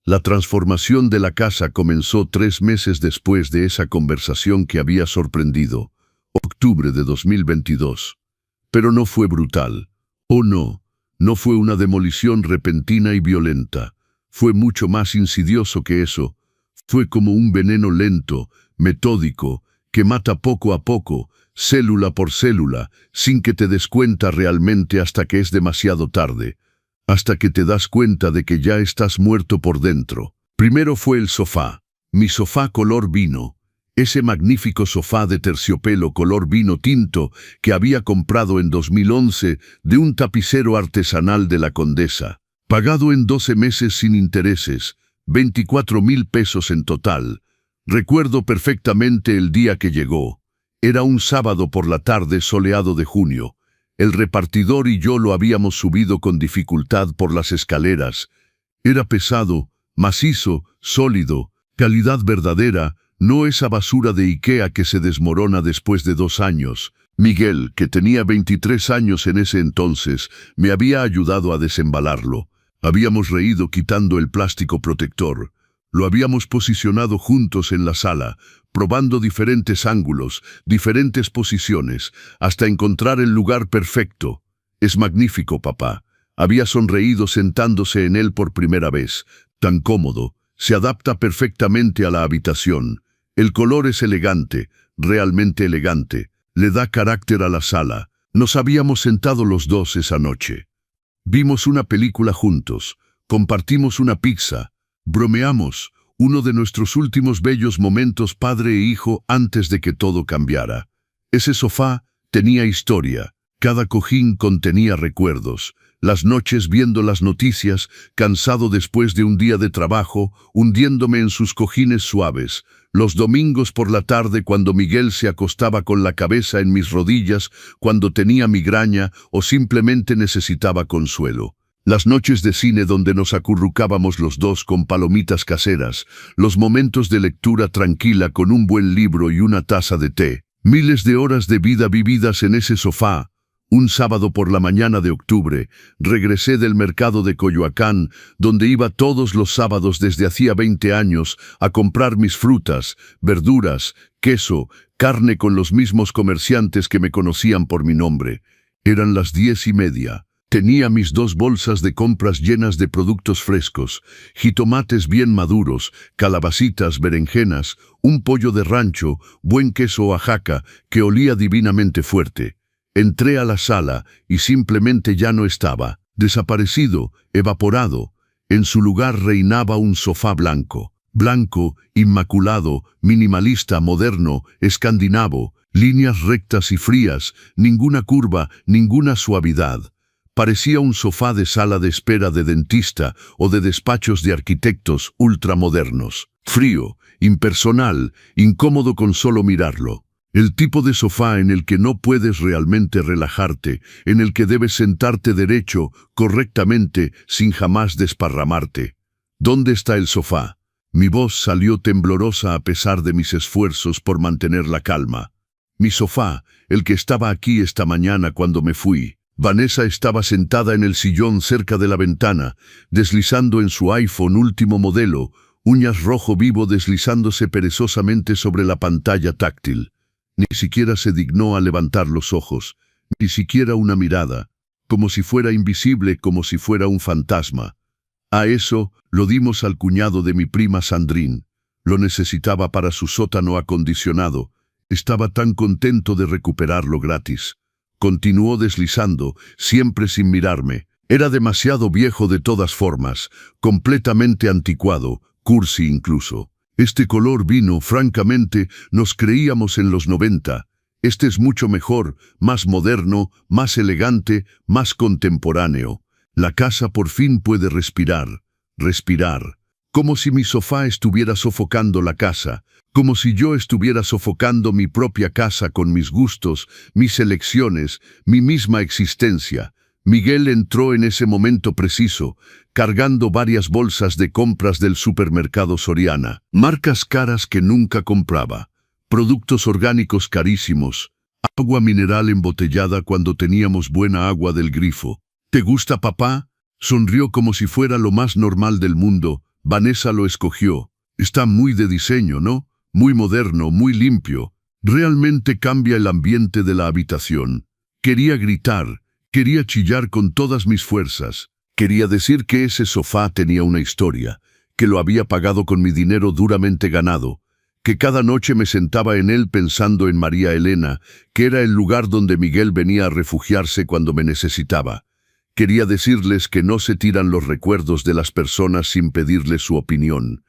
La transformación de la casa comenzó 3 meses después de esa conversación que había sorprendido. Octubre de 2022. Pero no fue brutal. Oh no, no fue una demolición repentina y violenta. Fue mucho más insidioso que eso. Fue como un veneno lento, metódico, que mata poco a poco, célula por célula, sin que te des cuenta realmente hasta que es demasiado tarde. Hasta que te das cuenta de que ya estás muerto por dentro. Primero fue el sofá, mi sofá color vino. Ese magnífico sofá de terciopelo color vino tinto que había comprado en 2011 de un tapicero artesanal de la Condesa, pagado en 12 meses sin intereses, 24.000 pesos en total. Recuerdo perfectamente el día que llegó. Era un sábado por la tarde soleado de junio. El repartidor y yo lo habíamos subido con dificultad por las escaleras. Era pesado, macizo, sólido, calidad verdadera, no esa basura de Ikea que se desmorona después de 2 años. Miguel, que tenía 23 años en ese entonces, me había ayudado a desembalarlo. Habíamos reído quitando el plástico protector. Lo habíamos posicionado juntos en la sala, probando diferentes ángulos, diferentes posiciones, hasta encontrar el lugar perfecto. «Es magnífico, papá». Había sonreído sentándose en él por primera vez. Tan cómodo, se adapta perfectamente a la habitación. El color es elegante, realmente elegante. Le da carácter a la sala. Nos habíamos sentado los dos esa noche. Vimos una película juntos, compartimos una pizza, bromeamos, uno de nuestros últimos bellos momentos padre e hijo antes de que todo cambiara. Ese sofá tenía historia, cada cojín contenía recuerdos. Las noches viendo las noticias, cansado después de un día de trabajo, hundiéndome en sus cojines suaves. Los domingos por la tarde cuando Miguel se acostaba con la cabeza en mis rodillas, cuando tenía migraña o simplemente necesitaba consuelo. Las noches de cine donde nos acurrucábamos los dos con palomitas caseras, los momentos de lectura tranquila con un buen libro y una taza de té. Miles de horas de vida vividas en ese sofá. Un sábado por la mañana de octubre, regresé del mercado de Coyoacán, donde iba todos los sábados desde hacía 20 años a comprar mis frutas, verduras, queso, carne con los mismos comerciantes que me conocían por mi nombre. Eran las 10:30. Tenía mis 2 bolsas de compras llenas de productos frescos, jitomates bien maduros, calabacitas, berenjenas, un pollo de rancho, buen queso Oaxaca que olía divinamente fuerte. Entré a la sala y simplemente ya no estaba, desaparecido, evaporado. En su lugar reinaba un sofá blanco, inmaculado, minimalista, moderno, escandinavo, líneas rectas y frías, ninguna curva, ninguna suavidad. Parecía un sofá de sala de espera de dentista o de despachos de arquitectos ultramodernos. Frío, impersonal, incómodo con solo mirarlo. El tipo de sofá en el que no puedes realmente relajarte, en el que debes sentarte derecho, correctamente, sin jamás desparramarte. ¿Dónde está el sofá? Mi voz salió temblorosa a pesar de mis esfuerzos por mantener la calma. Mi sofá, el que estaba aquí esta mañana cuando me fui. Vanessa estaba sentada en el sillón cerca de la ventana, deslizando en su iPhone último modelo, uñas rojo vivo deslizándose perezosamente sobre la pantalla táctil. Ni siquiera se dignó a levantar los ojos, ni siquiera una mirada, como si fuera invisible, como si fuera un fantasma. A eso lo dimos al cuñado de mi prima Sandrine. Lo necesitaba para su sótano acondicionado. Estaba tan contento de recuperarlo gratis. Continuó deslizando, siempre sin mirarme. Era demasiado viejo de todas formas, completamente anticuado, cursi incluso. Este color vino, francamente, nos creíamos en los 90. Este es mucho mejor, más moderno, más elegante, más contemporáneo. La casa por fin puede respirar, como si mi sofá estuviera sofocando la casa, como si yo estuviera sofocando mi propia casa con mis gustos, mis elecciones, mi misma existencia. Miguel entró en ese momento preciso, cargando varias bolsas de compras del supermercado Soriana, marcas caras que nunca compraba, productos orgánicos carísimos, agua mineral embotellada cuando teníamos buena agua del grifo. ¿Te gusta, papá? Sonrió como si fuera lo más normal del mundo. Vanessa lo escogió. Está muy de diseño, ¿no? Muy moderno, muy limpio. Realmente cambia el ambiente de la habitación. Quería gritar. Quería chillar con todas mis fuerzas. Quería decir que ese sofá tenía una historia, que lo había pagado con mi dinero duramente ganado, que cada noche me sentaba en él pensando en María Elena, que era el lugar donde Miguel venía a refugiarse cuando me necesitaba. Quería decirles que no se tiran los recuerdos de las personas sin pedirles su opinión,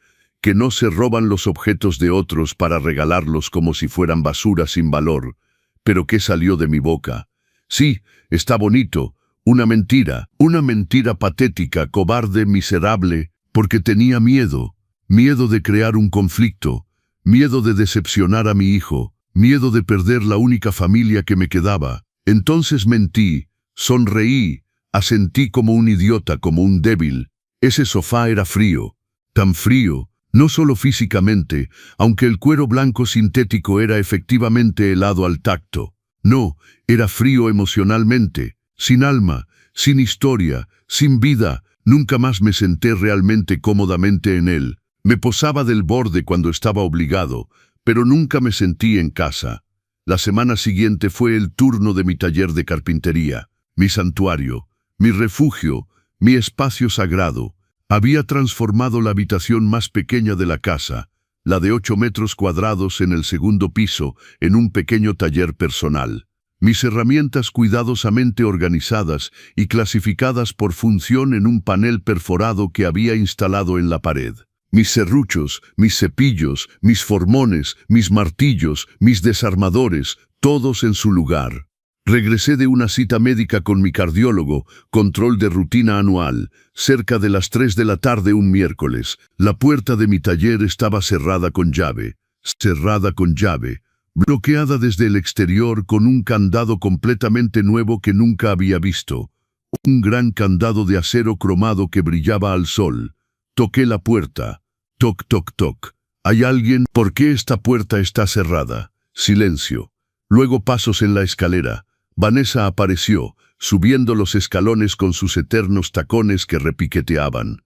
que no se roban los objetos de otros para regalarlos como si fueran basura sin valor. ¿Pero qué salió de mi boca? Sí, está bonito. Una mentira patética, cobarde, miserable, porque tenía miedo. Miedo de crear un conflicto, miedo de decepcionar a mi hijo, miedo de perder la única familia que me quedaba. Entonces mentí, sonreí, asentí como un idiota, como un débil. Ese sofá era frío, tan frío, no solo físicamente, aunque el cuero blanco sintético era efectivamente helado al tacto. No, era frío emocionalmente, sin alma, sin historia, sin vida. Nunca más me senté realmente cómodamente en él. Me posaba del borde cuando estaba obligado, pero nunca me sentí en casa. La semana siguiente fue el turno de mi taller de carpintería, mi santuario, mi refugio, mi espacio sagrado. Había transformado la habitación más pequeña de la casa, la de 8 metros cuadrados en el segundo piso, en un pequeño taller personal. Mis herramientas cuidadosamente organizadas y clasificadas por función en un panel perforado que había instalado en la pared. Mis serruchos, mis cepillos, mis formones, mis martillos, mis desarmadores, todos en su lugar. Regresé de una cita médica con mi cardiólogo, control de rutina anual, cerca de las 3 de la tarde un miércoles. La puerta de mi taller estaba cerrada con llave, bloqueada desde el exterior con un candado completamente nuevo que nunca había visto. Un gran candado de acero cromado que brillaba al sol. Toqué la puerta. Toc, toc, toc. ¿Hay alguien? ¿Por qué esta puerta está cerrada? Silencio. Luego pasos en la escalera. Vanessa apareció, subiendo los escalones con sus eternos tacones que repiqueteaban.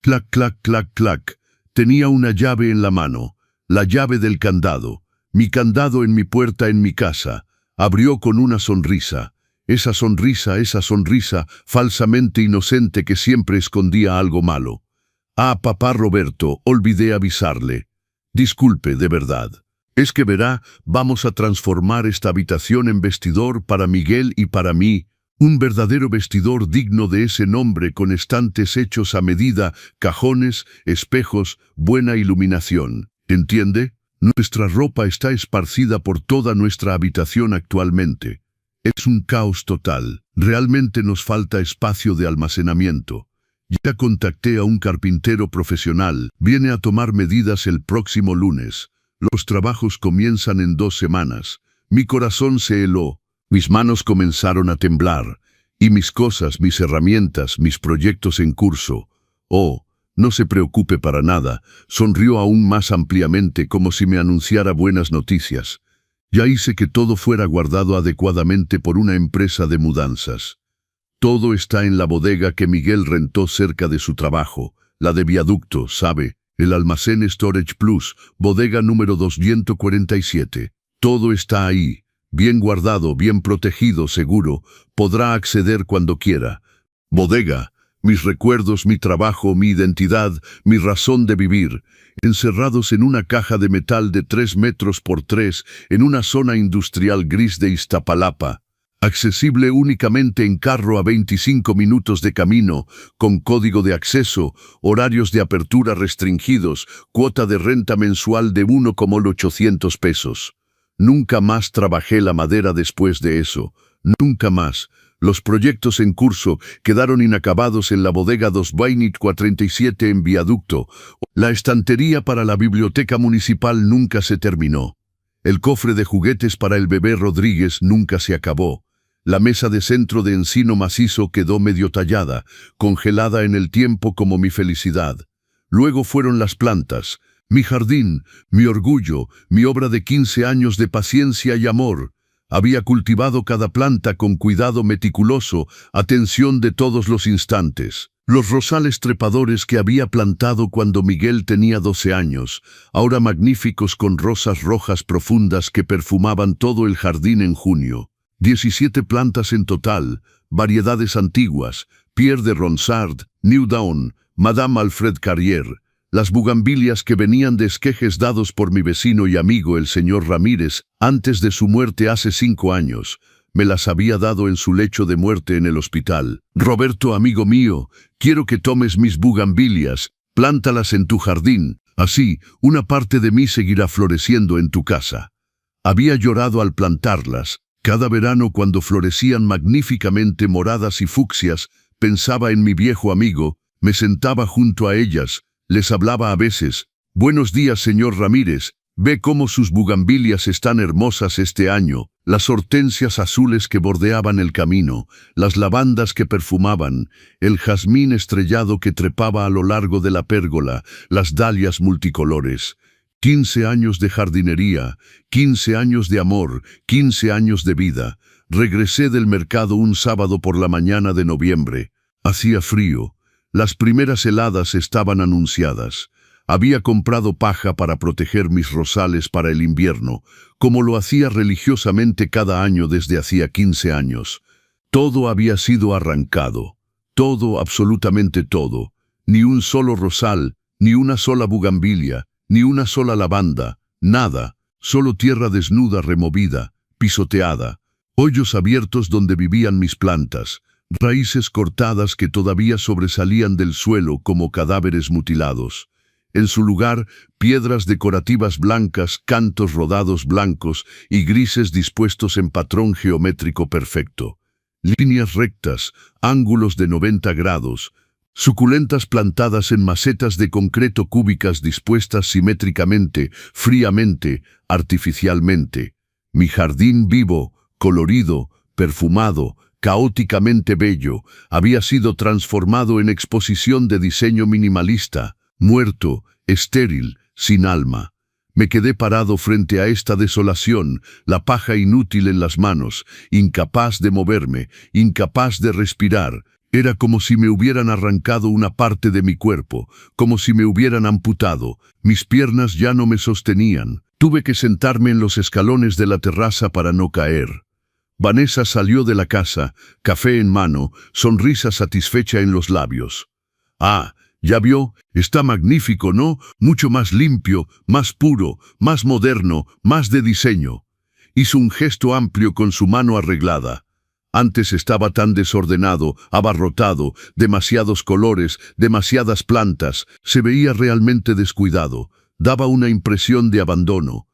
Clac, clac, clac, clac. Tenía una llave en la mano. La llave del candado. Mi candado en mi puerta en mi casa. Abrió con una sonrisa. Esa sonrisa falsamente inocente que siempre escondía algo malo. Ah, papá Roberto, olvidé avisarle. Disculpe, de verdad. Es que verá, vamos a transformar esta habitación en vestidor para Miguel y para mí, un verdadero vestidor digno de ese nombre con estantes hechos a medida, cajones, espejos, buena iluminación. ¿Entiende? Nuestra ropa está esparcida por toda nuestra habitación actualmente. Es un caos total. Realmente nos falta espacio de almacenamiento. Ya contacté a un carpintero profesional. Viene a tomar medidas el próximo lunes. Los trabajos comienzan en 2 semanas. Mi corazón se heló. Mis manos comenzaron a temblar. Y mis cosas, mis herramientas, mis proyectos en curso. Oh, no se preocupe para nada. Sonrió aún más ampliamente como si me anunciara buenas noticias. Ya hice que todo fuera guardado adecuadamente por una empresa de mudanzas. Todo está en la bodega que Miguel rentó cerca de su trabajo, la de Viaducto, ¿sabe? El almacén Storage Plus, bodega número 247. Todo está ahí, bien guardado, bien protegido, seguro. Podrá acceder cuando quiera. Bodega, mis recuerdos, mi trabajo, mi identidad, mi razón de vivir, encerrados en una caja de metal de 3 metros por 3 en una zona industrial gris de Iztapalapa. Accesible únicamente en carro a 25 minutos de camino, con código de acceso, horarios de apertura restringidos, cuota de renta mensual de 1,800 pesos. Nunca más trabajé la madera después de eso. Nunca más. Los proyectos en curso quedaron inacabados en la bodega 247 en Viaducto. La estantería para la biblioteca municipal nunca se terminó. El cofre de juguetes para el bebé Rodríguez nunca se acabó. La mesa de centro de encino macizo quedó medio tallada, congelada en el tiempo como mi felicidad. Luego fueron las plantas, mi jardín, mi orgullo, mi obra de 15 años de paciencia y amor. Había cultivado cada planta con cuidado meticuloso, atención de todos los instantes. Los rosales trepadores que había plantado cuando Miguel tenía 12 años, ahora magníficos con rosas rojas profundas que perfumaban todo el jardín en junio. 17 plantas en total, variedades antiguas, Pierre de Ronsard, New Dawn, Madame Alfred Carrier, las bugambilias que venían de esquejes dados por mi vecino y amigo el señor Ramírez antes de su muerte hace 5 años. Me las había dado en su lecho de muerte en el hospital. Roberto, amigo mío, quiero que tomes mis bugambilias, plántalas en tu jardín. Así, una parte de mí seguirá floreciendo en tu casa. Había llorado al plantarlas. Cada verano cuando florecían magníficamente moradas y fucsias, pensaba en mi viejo amigo, me sentaba junto a ellas, les hablaba a veces. Buenos días, señor Ramírez. Ve cómo sus bugambilias están hermosas este año, las hortensias azules que bordeaban el camino, las lavandas que perfumaban, el jazmín estrellado que trepaba a lo largo de la pérgola, las dalias multicolores. 15 años de jardinería, 15 años de amor, 15 años de vida. Regresé del mercado un sábado por la mañana de noviembre. Hacía frío. Las primeras heladas estaban anunciadas. Había comprado paja para proteger mis rosales para el invierno, como lo hacía religiosamente cada año desde hacía 15 años. Todo había sido arrancado. Todo, absolutamente todo. Ni un solo rosal, ni una sola bugambilia, ni una sola lavanda, nada, solo tierra desnuda removida, pisoteada, hoyos abiertos donde vivían mis plantas, raíces cortadas que todavía sobresalían del suelo como cadáveres mutilados. En su lugar, piedras decorativas blancas, cantos rodados blancos y grises dispuestos en patrón geométrico perfecto. Líneas rectas, ángulos de 90 grados, suculentas plantadas en macetas de concreto cúbicas dispuestas simétricamente, fríamente, artificialmente. Mi jardín vivo, colorido, perfumado, caóticamente bello, había sido transformado en exposición de diseño minimalista, muerto, estéril, sin alma. Me quedé parado frente a esta desolación, la paja inútil en las manos, incapaz de moverme, incapaz de respirar. Era como si me hubieran arrancado una parte de mi cuerpo, como si me hubieran amputado. Mis piernas ya no me sostenían. Tuve que sentarme en los escalones de la terraza para no caer. Vanessa salió de la casa, café en mano, sonrisa satisfecha en los labios. «Ah, ya vio, está magnífico, ¿no? Mucho más limpio, más puro, más moderno, más de diseño». Hizo un gesto amplio con su mano arreglada. Antes estaba tan desordenado, abarrotado, demasiados colores, demasiadas plantas, se veía realmente descuidado, daba una impresión de abandono.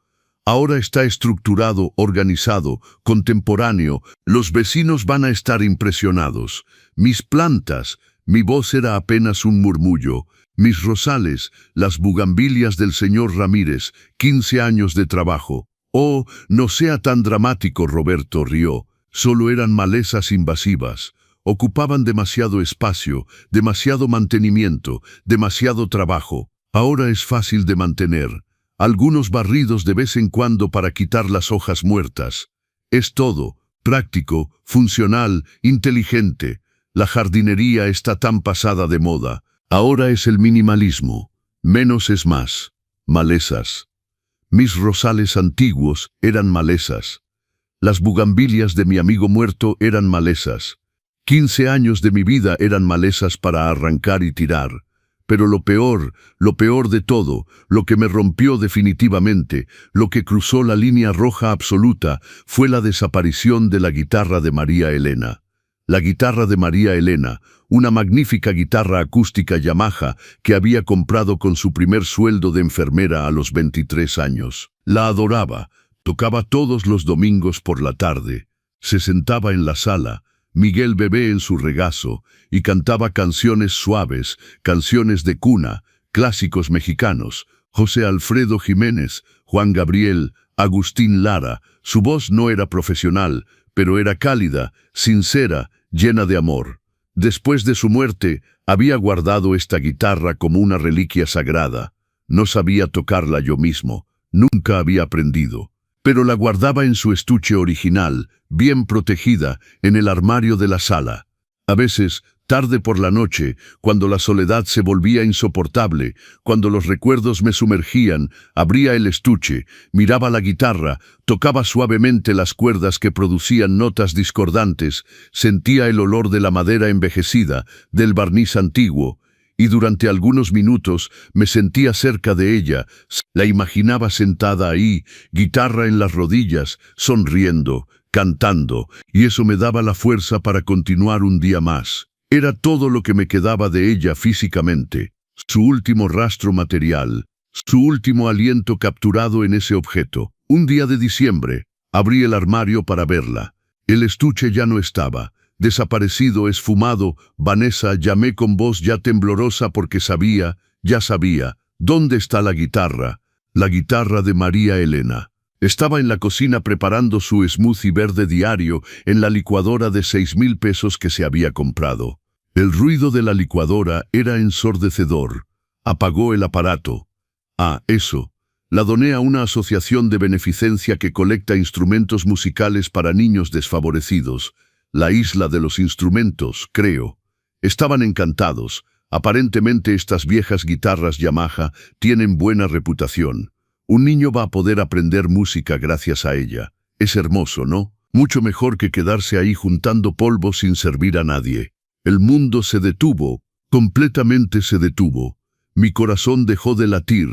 Ahora está estructurado, organizado, contemporáneo, los vecinos van a estar impresionados. Mis plantas, mi voz era apenas un murmullo, mis rosales, las bugambilias del señor Ramírez, 15 años de trabajo. Oh, no sea tan dramático, Roberto rió. Solo eran malezas invasivas. Ocupaban demasiado espacio, demasiado mantenimiento, demasiado trabajo. Ahora es fácil de mantener. Algunos barridos de vez en cuando para quitar las hojas muertas. Es todo, práctico, funcional, inteligente. La jardinería está tan pasada de moda. Ahora es el minimalismo. Menos es más. Malezas. Mis rosales antiguos eran malezas. Las bugambilias de mi amigo muerto eran malezas. 15 años de mi vida eran malezas para arrancar y tirar. Pero lo peor de todo, lo que me rompió definitivamente, lo que cruzó la línea roja absoluta, fue la desaparición de la guitarra de María Elena. La guitarra de María Elena, una magnífica guitarra acústica Yamaha que había comprado con su primer sueldo de enfermera a los 23 años. La adoraba. Tocaba todos los domingos por la tarde. Se sentaba en la sala, Miguel bebé en su regazo, y cantaba canciones suaves, canciones de cuna, clásicos mexicanos, José Alfredo Jiménez, Juan Gabriel, Agustín Lara. Su voz no era profesional, pero era cálida, sincera, llena de amor. Después de su muerte, había guardado esta guitarra como una reliquia sagrada. No sabía tocarla yo mismo, nunca había aprendido. Pero la guardaba en su estuche original, bien protegida, en el armario de la sala. A veces, tarde por la noche, cuando la soledad se volvía insoportable, cuando los recuerdos me sumergían, abría el estuche, miraba la guitarra, tocaba suavemente las cuerdas que producían notas discordantes, sentía el olor de la madera envejecida, del barniz antiguo, y durante algunos minutos me sentía cerca de ella, la imaginaba sentada ahí, guitarra en las rodillas, sonriendo, cantando, y eso me daba la fuerza para continuar un día más. Era todo lo que me quedaba de ella físicamente, su último rastro material, su último aliento capturado en ese objeto. Un día de diciembre, abrí el armario para verla. El estuche ya no estaba. Desaparecido, esfumado, Vanessa, llamé con voz ya temblorosa porque ya sabía, ¿dónde está la guitarra? La guitarra de María Elena. Estaba en la cocina preparando su smoothie verde diario en la licuadora de 6,000 pesos que se había comprado. El ruido de la licuadora era ensordecedor. Apagó el aparato. Eso. La doné a una asociación de beneficencia que colecta instrumentos musicales para niños desfavorecidos. La isla de los instrumentos, creo. Estaban encantados. Aparentemente estas viejas guitarras Yamaha tienen buena reputación. Un niño va a poder aprender música gracias a ella. Es hermoso, ¿no? Mucho mejor que quedarse ahí juntando polvo sin servir a nadie. El mundo se detuvo, completamente se detuvo. Mi corazón dejó de latir,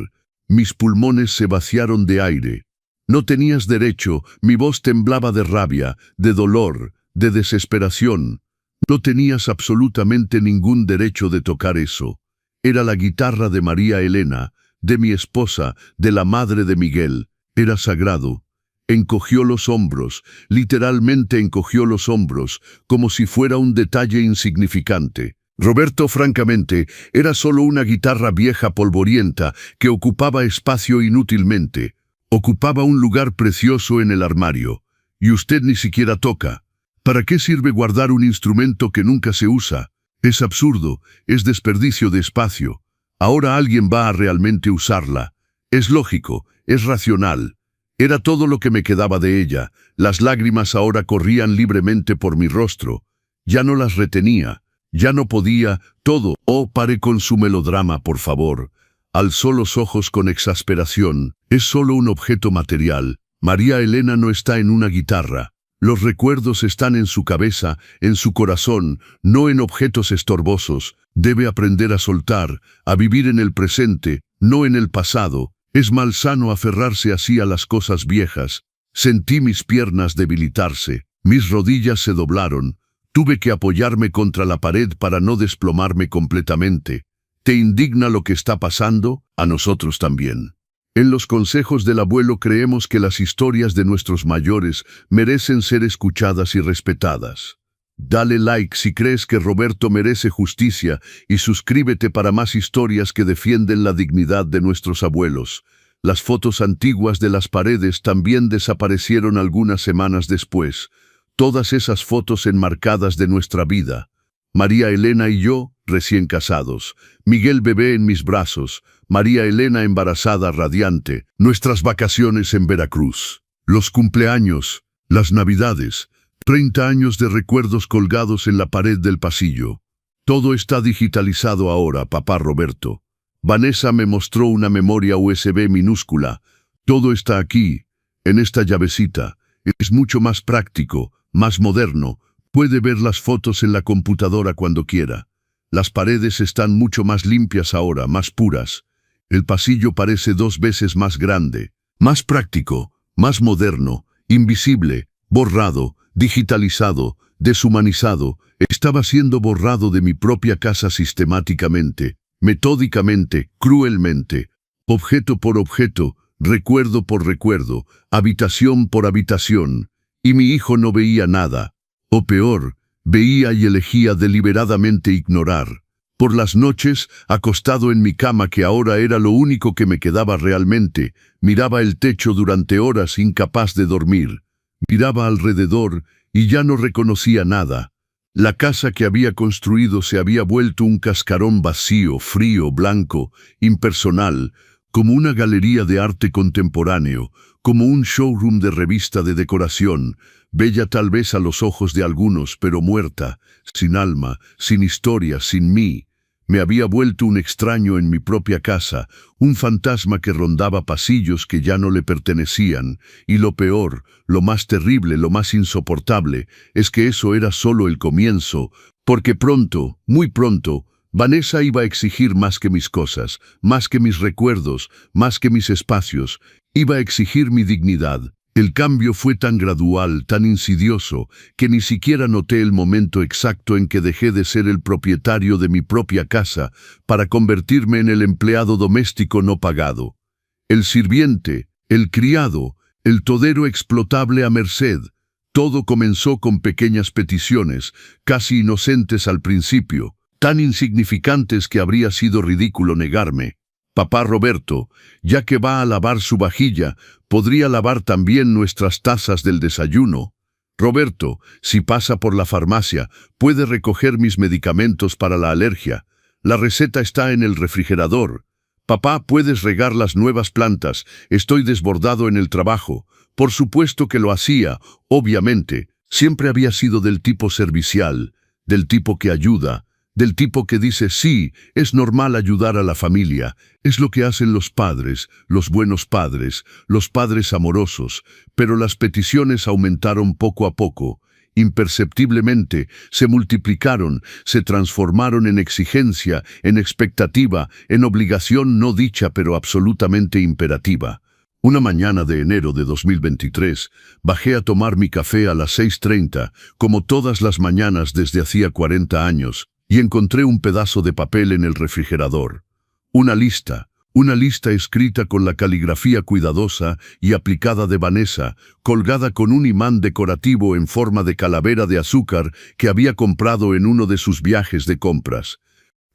mis pulmones se vaciaron de aire. No tenías derecho, mi voz temblaba de rabia, de dolor, de desesperación. No tenías absolutamente ningún derecho de tocar eso. Era la guitarra de María Elena, de mi esposa, de la madre de Miguel. Era sagrado. Encogió los hombros, literalmente encogió los hombros, como si fuera un detalle insignificante. Roberto, francamente, era solo una guitarra vieja polvorienta que ocupaba espacio inútilmente. Ocupaba un lugar precioso en el armario. Y usted ni siquiera toca. ¿Para qué sirve guardar un instrumento que nunca se usa? Es absurdo, es desperdicio de espacio. Ahora alguien va a realmente usarla. Es lógico, es racional. Era todo lo que me quedaba de ella. Las lágrimas ahora corrían libremente por mi rostro. Ya no las retenía. Ya no podía, todo. Oh, pare con su melodrama, por favor. Alzó los ojos con exasperación. Es solo un objeto material. María Elena no está en una guitarra. Los recuerdos están en su cabeza, en su corazón, no en objetos estorbosos. Debe aprender a soltar, a vivir en el presente, no en el pasado. Es malsano aferrarse así a las cosas viejas. Sentí mis piernas debilitarse, mis rodillas se doblaron. Tuve que apoyarme contra la pared para no desplomarme completamente. ¿Te indigna lo que está pasando? A nosotros también. En los consejos del abuelo creemos que las historias de nuestros mayores merecen ser escuchadas y respetadas. Dale like si crees que Roberto merece justicia y suscríbete para más historias que defienden la dignidad de nuestros abuelos. Las fotos antiguas de las paredes también desaparecieron algunas semanas después. Todas esas fotos enmarcadas de nuestra vida. María Elena y yo, recién casados. Miguel bebé en mis brazos. María Elena embarazada radiante. Nuestras vacaciones en Veracruz. Los cumpleaños. Las navidades. 30 años de recuerdos colgados en la pared del pasillo. Todo está digitalizado ahora, papá Roberto. Vanessa me mostró una memoria USB minúscula. Todo está aquí, en esta llavecita. Es mucho más práctico, más moderno. Puede ver las fotos en la computadora cuando quiera. Las paredes están mucho más limpias ahora, más puras. El pasillo parece 2 veces más grande, más práctico, más moderno, invisible, borrado, digitalizado, deshumanizado. Estaba siendo borrado de mi propia casa sistemáticamente, metódicamente, cruelmente, objeto por objeto, recuerdo por recuerdo, habitación por habitación. Y mi hijo no veía nada. O peor, veía y elegía deliberadamente ignorar. Por las noches, acostado en mi cama que ahora era lo único que me quedaba realmente, miraba el techo durante horas incapaz de dormir. Miraba alrededor y ya no reconocía nada. La casa que había construido se había vuelto un cascarón vacío, frío, blanco, impersonal, como una galería de arte contemporáneo, como un showroom de revista de decoración, bella tal vez a los ojos de algunos, pero muerta, sin alma, sin historia, sin mí. Me había vuelto un extraño en mi propia casa, un fantasma que rondaba pasillos que ya no le pertenecían, y lo peor, lo más terrible, lo más insoportable, es que eso era solo el comienzo, porque pronto, muy pronto, Vanessa iba a exigir más que mis cosas, más que mis recuerdos, más que mis espacios, iba a exigir mi dignidad. El cambio fue tan gradual, tan insidioso, que ni siquiera noté el momento exacto en que dejé de ser el propietario de mi propia casa para convertirme en el empleado doméstico no pagado. El sirviente, el criado, el todero explotable a merced. Todo comenzó con pequeñas peticiones, casi inocentes al principio, tan insignificantes que habría sido ridículo negarme. Papá Roberto, ya que va a lavar su vajilla, ¿podría lavar también nuestras tazas del desayuno? Roberto, si pasa por la farmacia, puede recoger mis medicamentos para la alergia. La receta está en el refrigerador. Papá, ¿puedes regar las nuevas plantas? Estoy desbordado en el trabajo. Por supuesto que lo hacía, obviamente. Siempre había sido del tipo servicial, del tipo que ayuda, del tipo que dice sí, es normal ayudar a la familia, es lo que hacen los padres, los buenos padres, los padres amorosos, pero las peticiones aumentaron poco a poco, imperceptiblemente, se multiplicaron, se transformaron en exigencia, en expectativa, en obligación no dicha pero absolutamente imperativa. Una mañana de enero de 2023, bajé a tomar mi café a las 6:30, como todas las mañanas desde hacía 40 años, y encontré un pedazo de papel en el refrigerador. Una lista escrita con la caligrafía cuidadosa y aplicada de Vanessa, colgada con un imán decorativo en forma de calavera de azúcar que había comprado en uno de sus viajes de compras.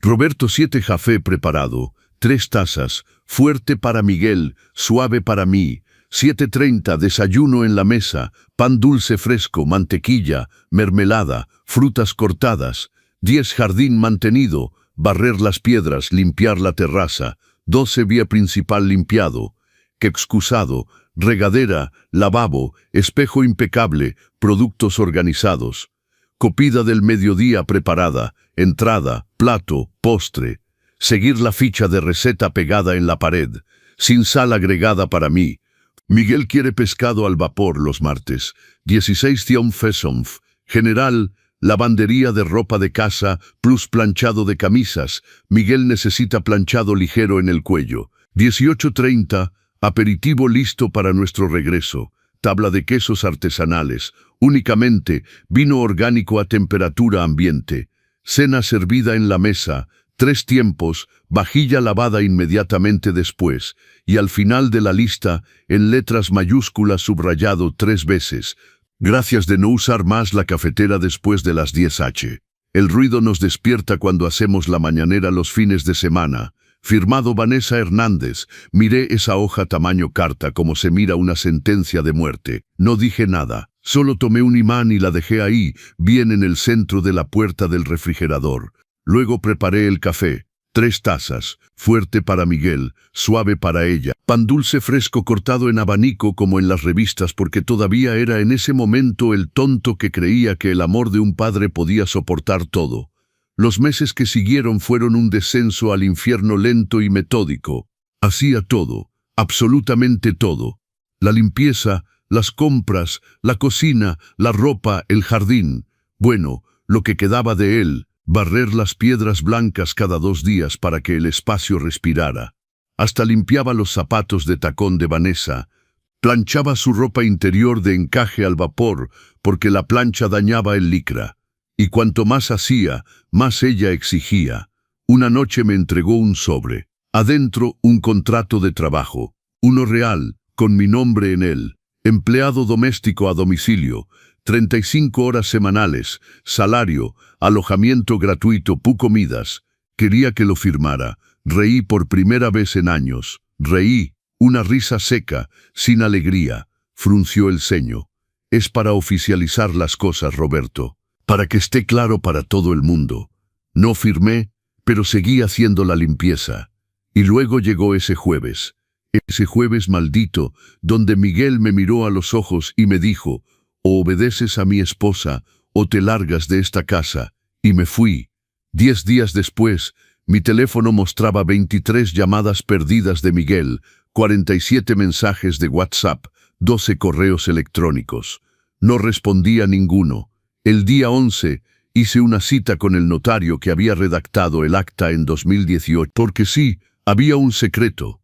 Roberto, 7 café preparado, 3 tazas, fuerte para Miguel, suave para mí. 7:30, desayuno en la mesa, pan dulce fresco, mantequilla, mermelada, frutas cortadas. 10, jardín mantenido, barrer las piedras, limpiar la terraza. 12, vía principal limpiado, que excusado, regadera, lavabo, espejo impecable, productos organizados. Comida del mediodía preparada, entrada, plato, postre. Seguir la ficha de receta pegada en la pared, sin sal agregada para mí. Miguel quiere pescado al vapor los martes. 16, Thion Fesomf, general, lavandería de ropa de casa plus planchado de camisas. Miguel necesita planchado ligero en el cuello. 18:30, aperitivo listo para nuestro regreso. Tabla de quesos artesanales. Únicamente vino orgánico a temperatura ambiente. Cena servida en la mesa. 3 tiempos, vajilla lavada inmediatamente después. Y al final de la lista, en letras mayúsculas subrayado 3 veces. Gracias de no usar más la cafetera después de las 10h. El ruido nos despierta cuando hacemos la mañanera los fines de semana. Firmado Vanessa Hernández. Miré esa hoja tamaño carta como se mira una sentencia de muerte. No dije nada. Solo tomé un imán y la dejé ahí, bien en el centro de la puerta del refrigerador. Luego preparé el café. 3 tazas, fuerte para Miguel, suave para ella. Pan dulce fresco cortado en abanico como en las revistas porque todavía era en ese momento el tonto que creía que el amor de un padre podía soportar todo. Los meses que siguieron fueron un descenso al infierno lento y metódico. Hacía todo, absolutamente todo. La limpieza, las compras, la cocina, la ropa, el jardín. Bueno, lo que quedaba de él. Barrer las piedras blancas cada 2 días para que el espacio respirara. Hasta limpiaba los zapatos de tacón de Vanessa. Planchaba su ropa interior de encaje al vapor porque la plancha dañaba el licra. Y cuanto más hacía, más ella exigía. Una noche me entregó un sobre. Adentro un contrato de trabajo. Uno real, con mi nombre en él. Empleado doméstico a domicilio. 35 horas semanales, salario, alojamiento gratuito, comidas. Quería que lo firmara. Reí por primera vez en años. Reí, una risa seca, sin alegría. Frunció el ceño. Es para oficializar las cosas, Roberto. Para que esté claro para todo el mundo. No firmé, pero seguí haciendo la limpieza. Y luego llegó ese jueves maldito, donde Miguel me miró a los ojos y me dijo: o obedeces a mi esposa, o te largas de esta casa. Y me fui. 10 días después, mi teléfono mostraba 23 llamadas perdidas de Miguel, 47 mensajes de WhatsApp, 12 correos electrónicos. No respondía ninguno. El día 11, hice una cita con el notario que había redactado el acta en 2018, porque sí, había un secreto.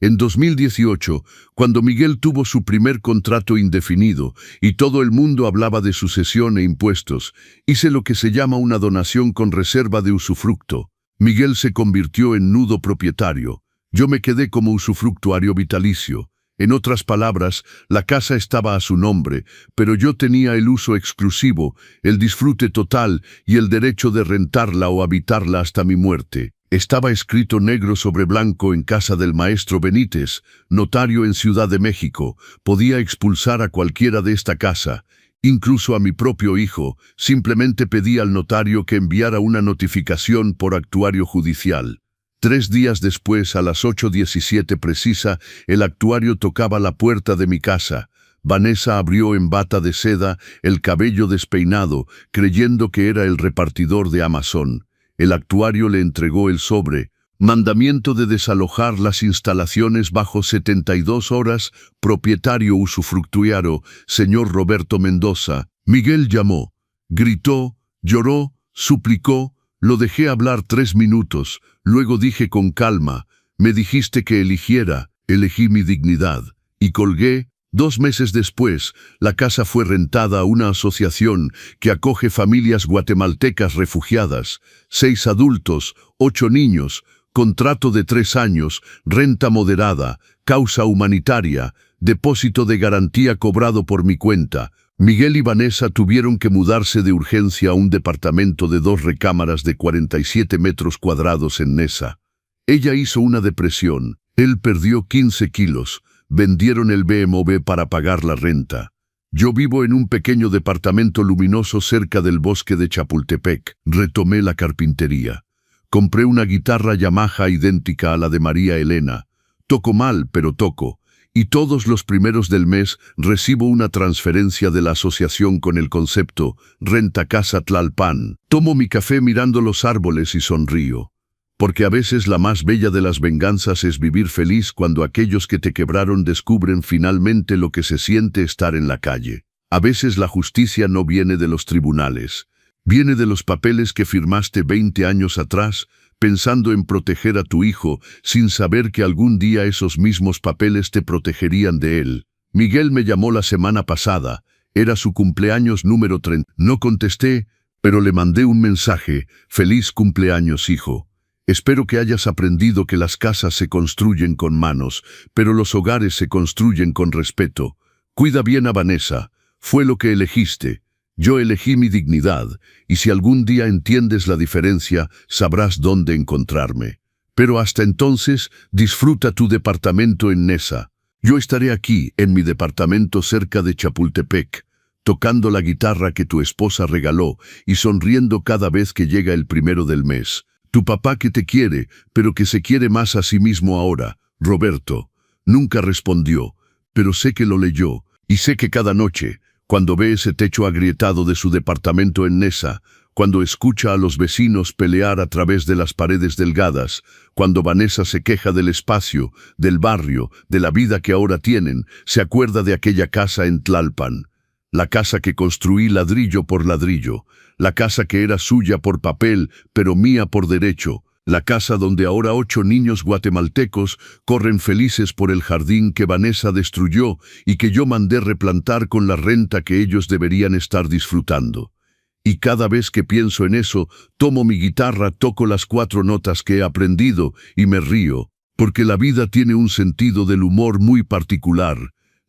En 2018, cuando Miguel tuvo su primer contrato indefinido y todo el mundo hablaba de sucesión e impuestos, hice lo que se llama una donación con reserva de usufructo. Miguel se convirtió en nudo propietario. Yo me quedé como usufructuario vitalicio. En otras palabras, la casa estaba a su nombre, pero yo tenía el uso exclusivo, el disfrute total y el derecho de rentarla o habitarla hasta mi muerte. Estaba escrito negro sobre blanco en casa del maestro Benítez, notario en Ciudad de México. Podía expulsar a cualquiera de esta casa, incluso a mi propio hijo. Simplemente pedí al notario que enviara una notificación por actuario judicial. 3 días después, a las 8:17 precisa, el actuario tocaba la puerta de mi casa. Vanessa abrió en bata de seda, el cabello despeinado, creyendo que era el repartidor de Amazon. El actuario le entregó el sobre. Mandamiento de desalojar las instalaciones bajo 72 horas, propietario usufructuario, señor Roberto Mendoza. Miguel llamó, gritó, lloró, suplicó. Lo dejé hablar 3 minutos, luego dije con calma, me dijiste que eligiera, elegí mi dignidad, y colgué. 2 meses después, la casa fue rentada a una asociación que acoge familias guatemaltecas refugiadas, 6 adultos, 8 niños, contrato de 3 años, renta moderada, causa humanitaria, depósito de garantía cobrado por mi cuenta. Miguel y Vanessa tuvieron que mudarse de urgencia a un departamento de 2 recámaras de 47 metros cuadrados en Nesa. Ella hizo una depresión, él perdió 15 kilos. Vendieron el BMW para pagar la renta. Yo vivo en un pequeño departamento luminoso cerca del bosque de Chapultepec. Retomé la carpintería. Compré una guitarra Yamaha idéntica a la de María Elena. Toco mal, pero toco. Y todos los primeros del mes recibo una transferencia de la asociación con el concepto Renta Casa Tlalpan. Tomo mi café mirando los árboles y sonrío. Porque a veces la más bella de las venganzas es vivir feliz cuando aquellos que te quebraron descubren finalmente lo que se siente estar en la calle. A veces la justicia no viene de los tribunales. Viene de los papeles que firmaste 20 años atrás, pensando en proteger a tu hijo, sin saber que algún día esos mismos papeles te protegerían de él. Miguel me llamó la semana pasada. Era su cumpleaños número 30. No contesté, pero le mandé un mensaje. Feliz cumpleaños, hijo. Espero que hayas aprendido que las casas se construyen con manos, pero los hogares se construyen con respeto. Cuida bien a Vanessa. Fue lo que elegiste. Yo elegí mi dignidad, y si algún día entiendes la diferencia, sabrás dónde encontrarme. Pero hasta entonces, disfruta tu departamento en Nesa. Yo estaré aquí, en mi departamento cerca de Chapultepec, tocando la guitarra que tu esposa regaló y sonriendo cada vez que llega el 1 del mes. Tu papá que te quiere, pero que se quiere más a sí mismo ahora, Roberto. Nunca respondió, pero sé que lo leyó, y sé que cada noche, cuando ve ese techo agrietado de su departamento en Nesa, cuando escucha a los vecinos pelear a través de las paredes delgadas, cuando Vanessa se queja del espacio, del barrio, de la vida que ahora tienen, se acuerda de aquella casa en Tlalpan. La casa que construí ladrillo por ladrillo, la casa que era suya por papel, pero mía por derecho, la casa donde ahora 8 niños guatemaltecos corren felices por el jardín que Vanessa destruyó y que yo mandé replantar con la renta que ellos deberían estar disfrutando. Y cada vez que pienso en eso, tomo mi guitarra, toco las 4 notas que he aprendido y me río, porque la vida tiene un sentido del humor muy particular.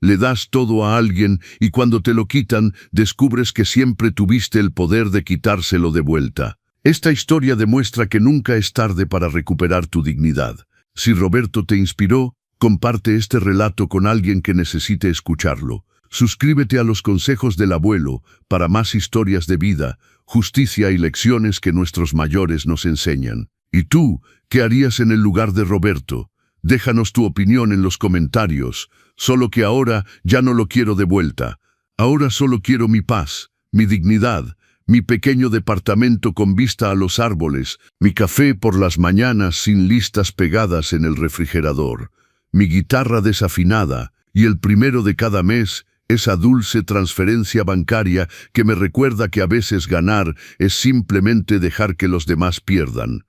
Le das todo a alguien y cuando te lo quitan, descubres que siempre tuviste el poder de quitárselo de vuelta. Esta historia demuestra que nunca es tarde para recuperar tu dignidad. Si Roberto te inspiró, comparte este relato con alguien que necesite escucharlo. Suscríbete a los consejos del abuelo para más historias de vida, justicia y lecciones que nuestros mayores nos enseñan. ¿Y tú, qué harías en el lugar de Roberto? Déjanos tu opinión en los comentarios. Solo que ahora ya no lo quiero de vuelta. Ahora solo quiero mi paz, mi dignidad, mi pequeño departamento con vista a los árboles, mi café por las mañanas sin listas pegadas en el refrigerador, mi guitarra desafinada y el 1 de cada mes, esa dulce transferencia bancaria que me recuerda que a veces ganar es simplemente dejar que los demás pierdan.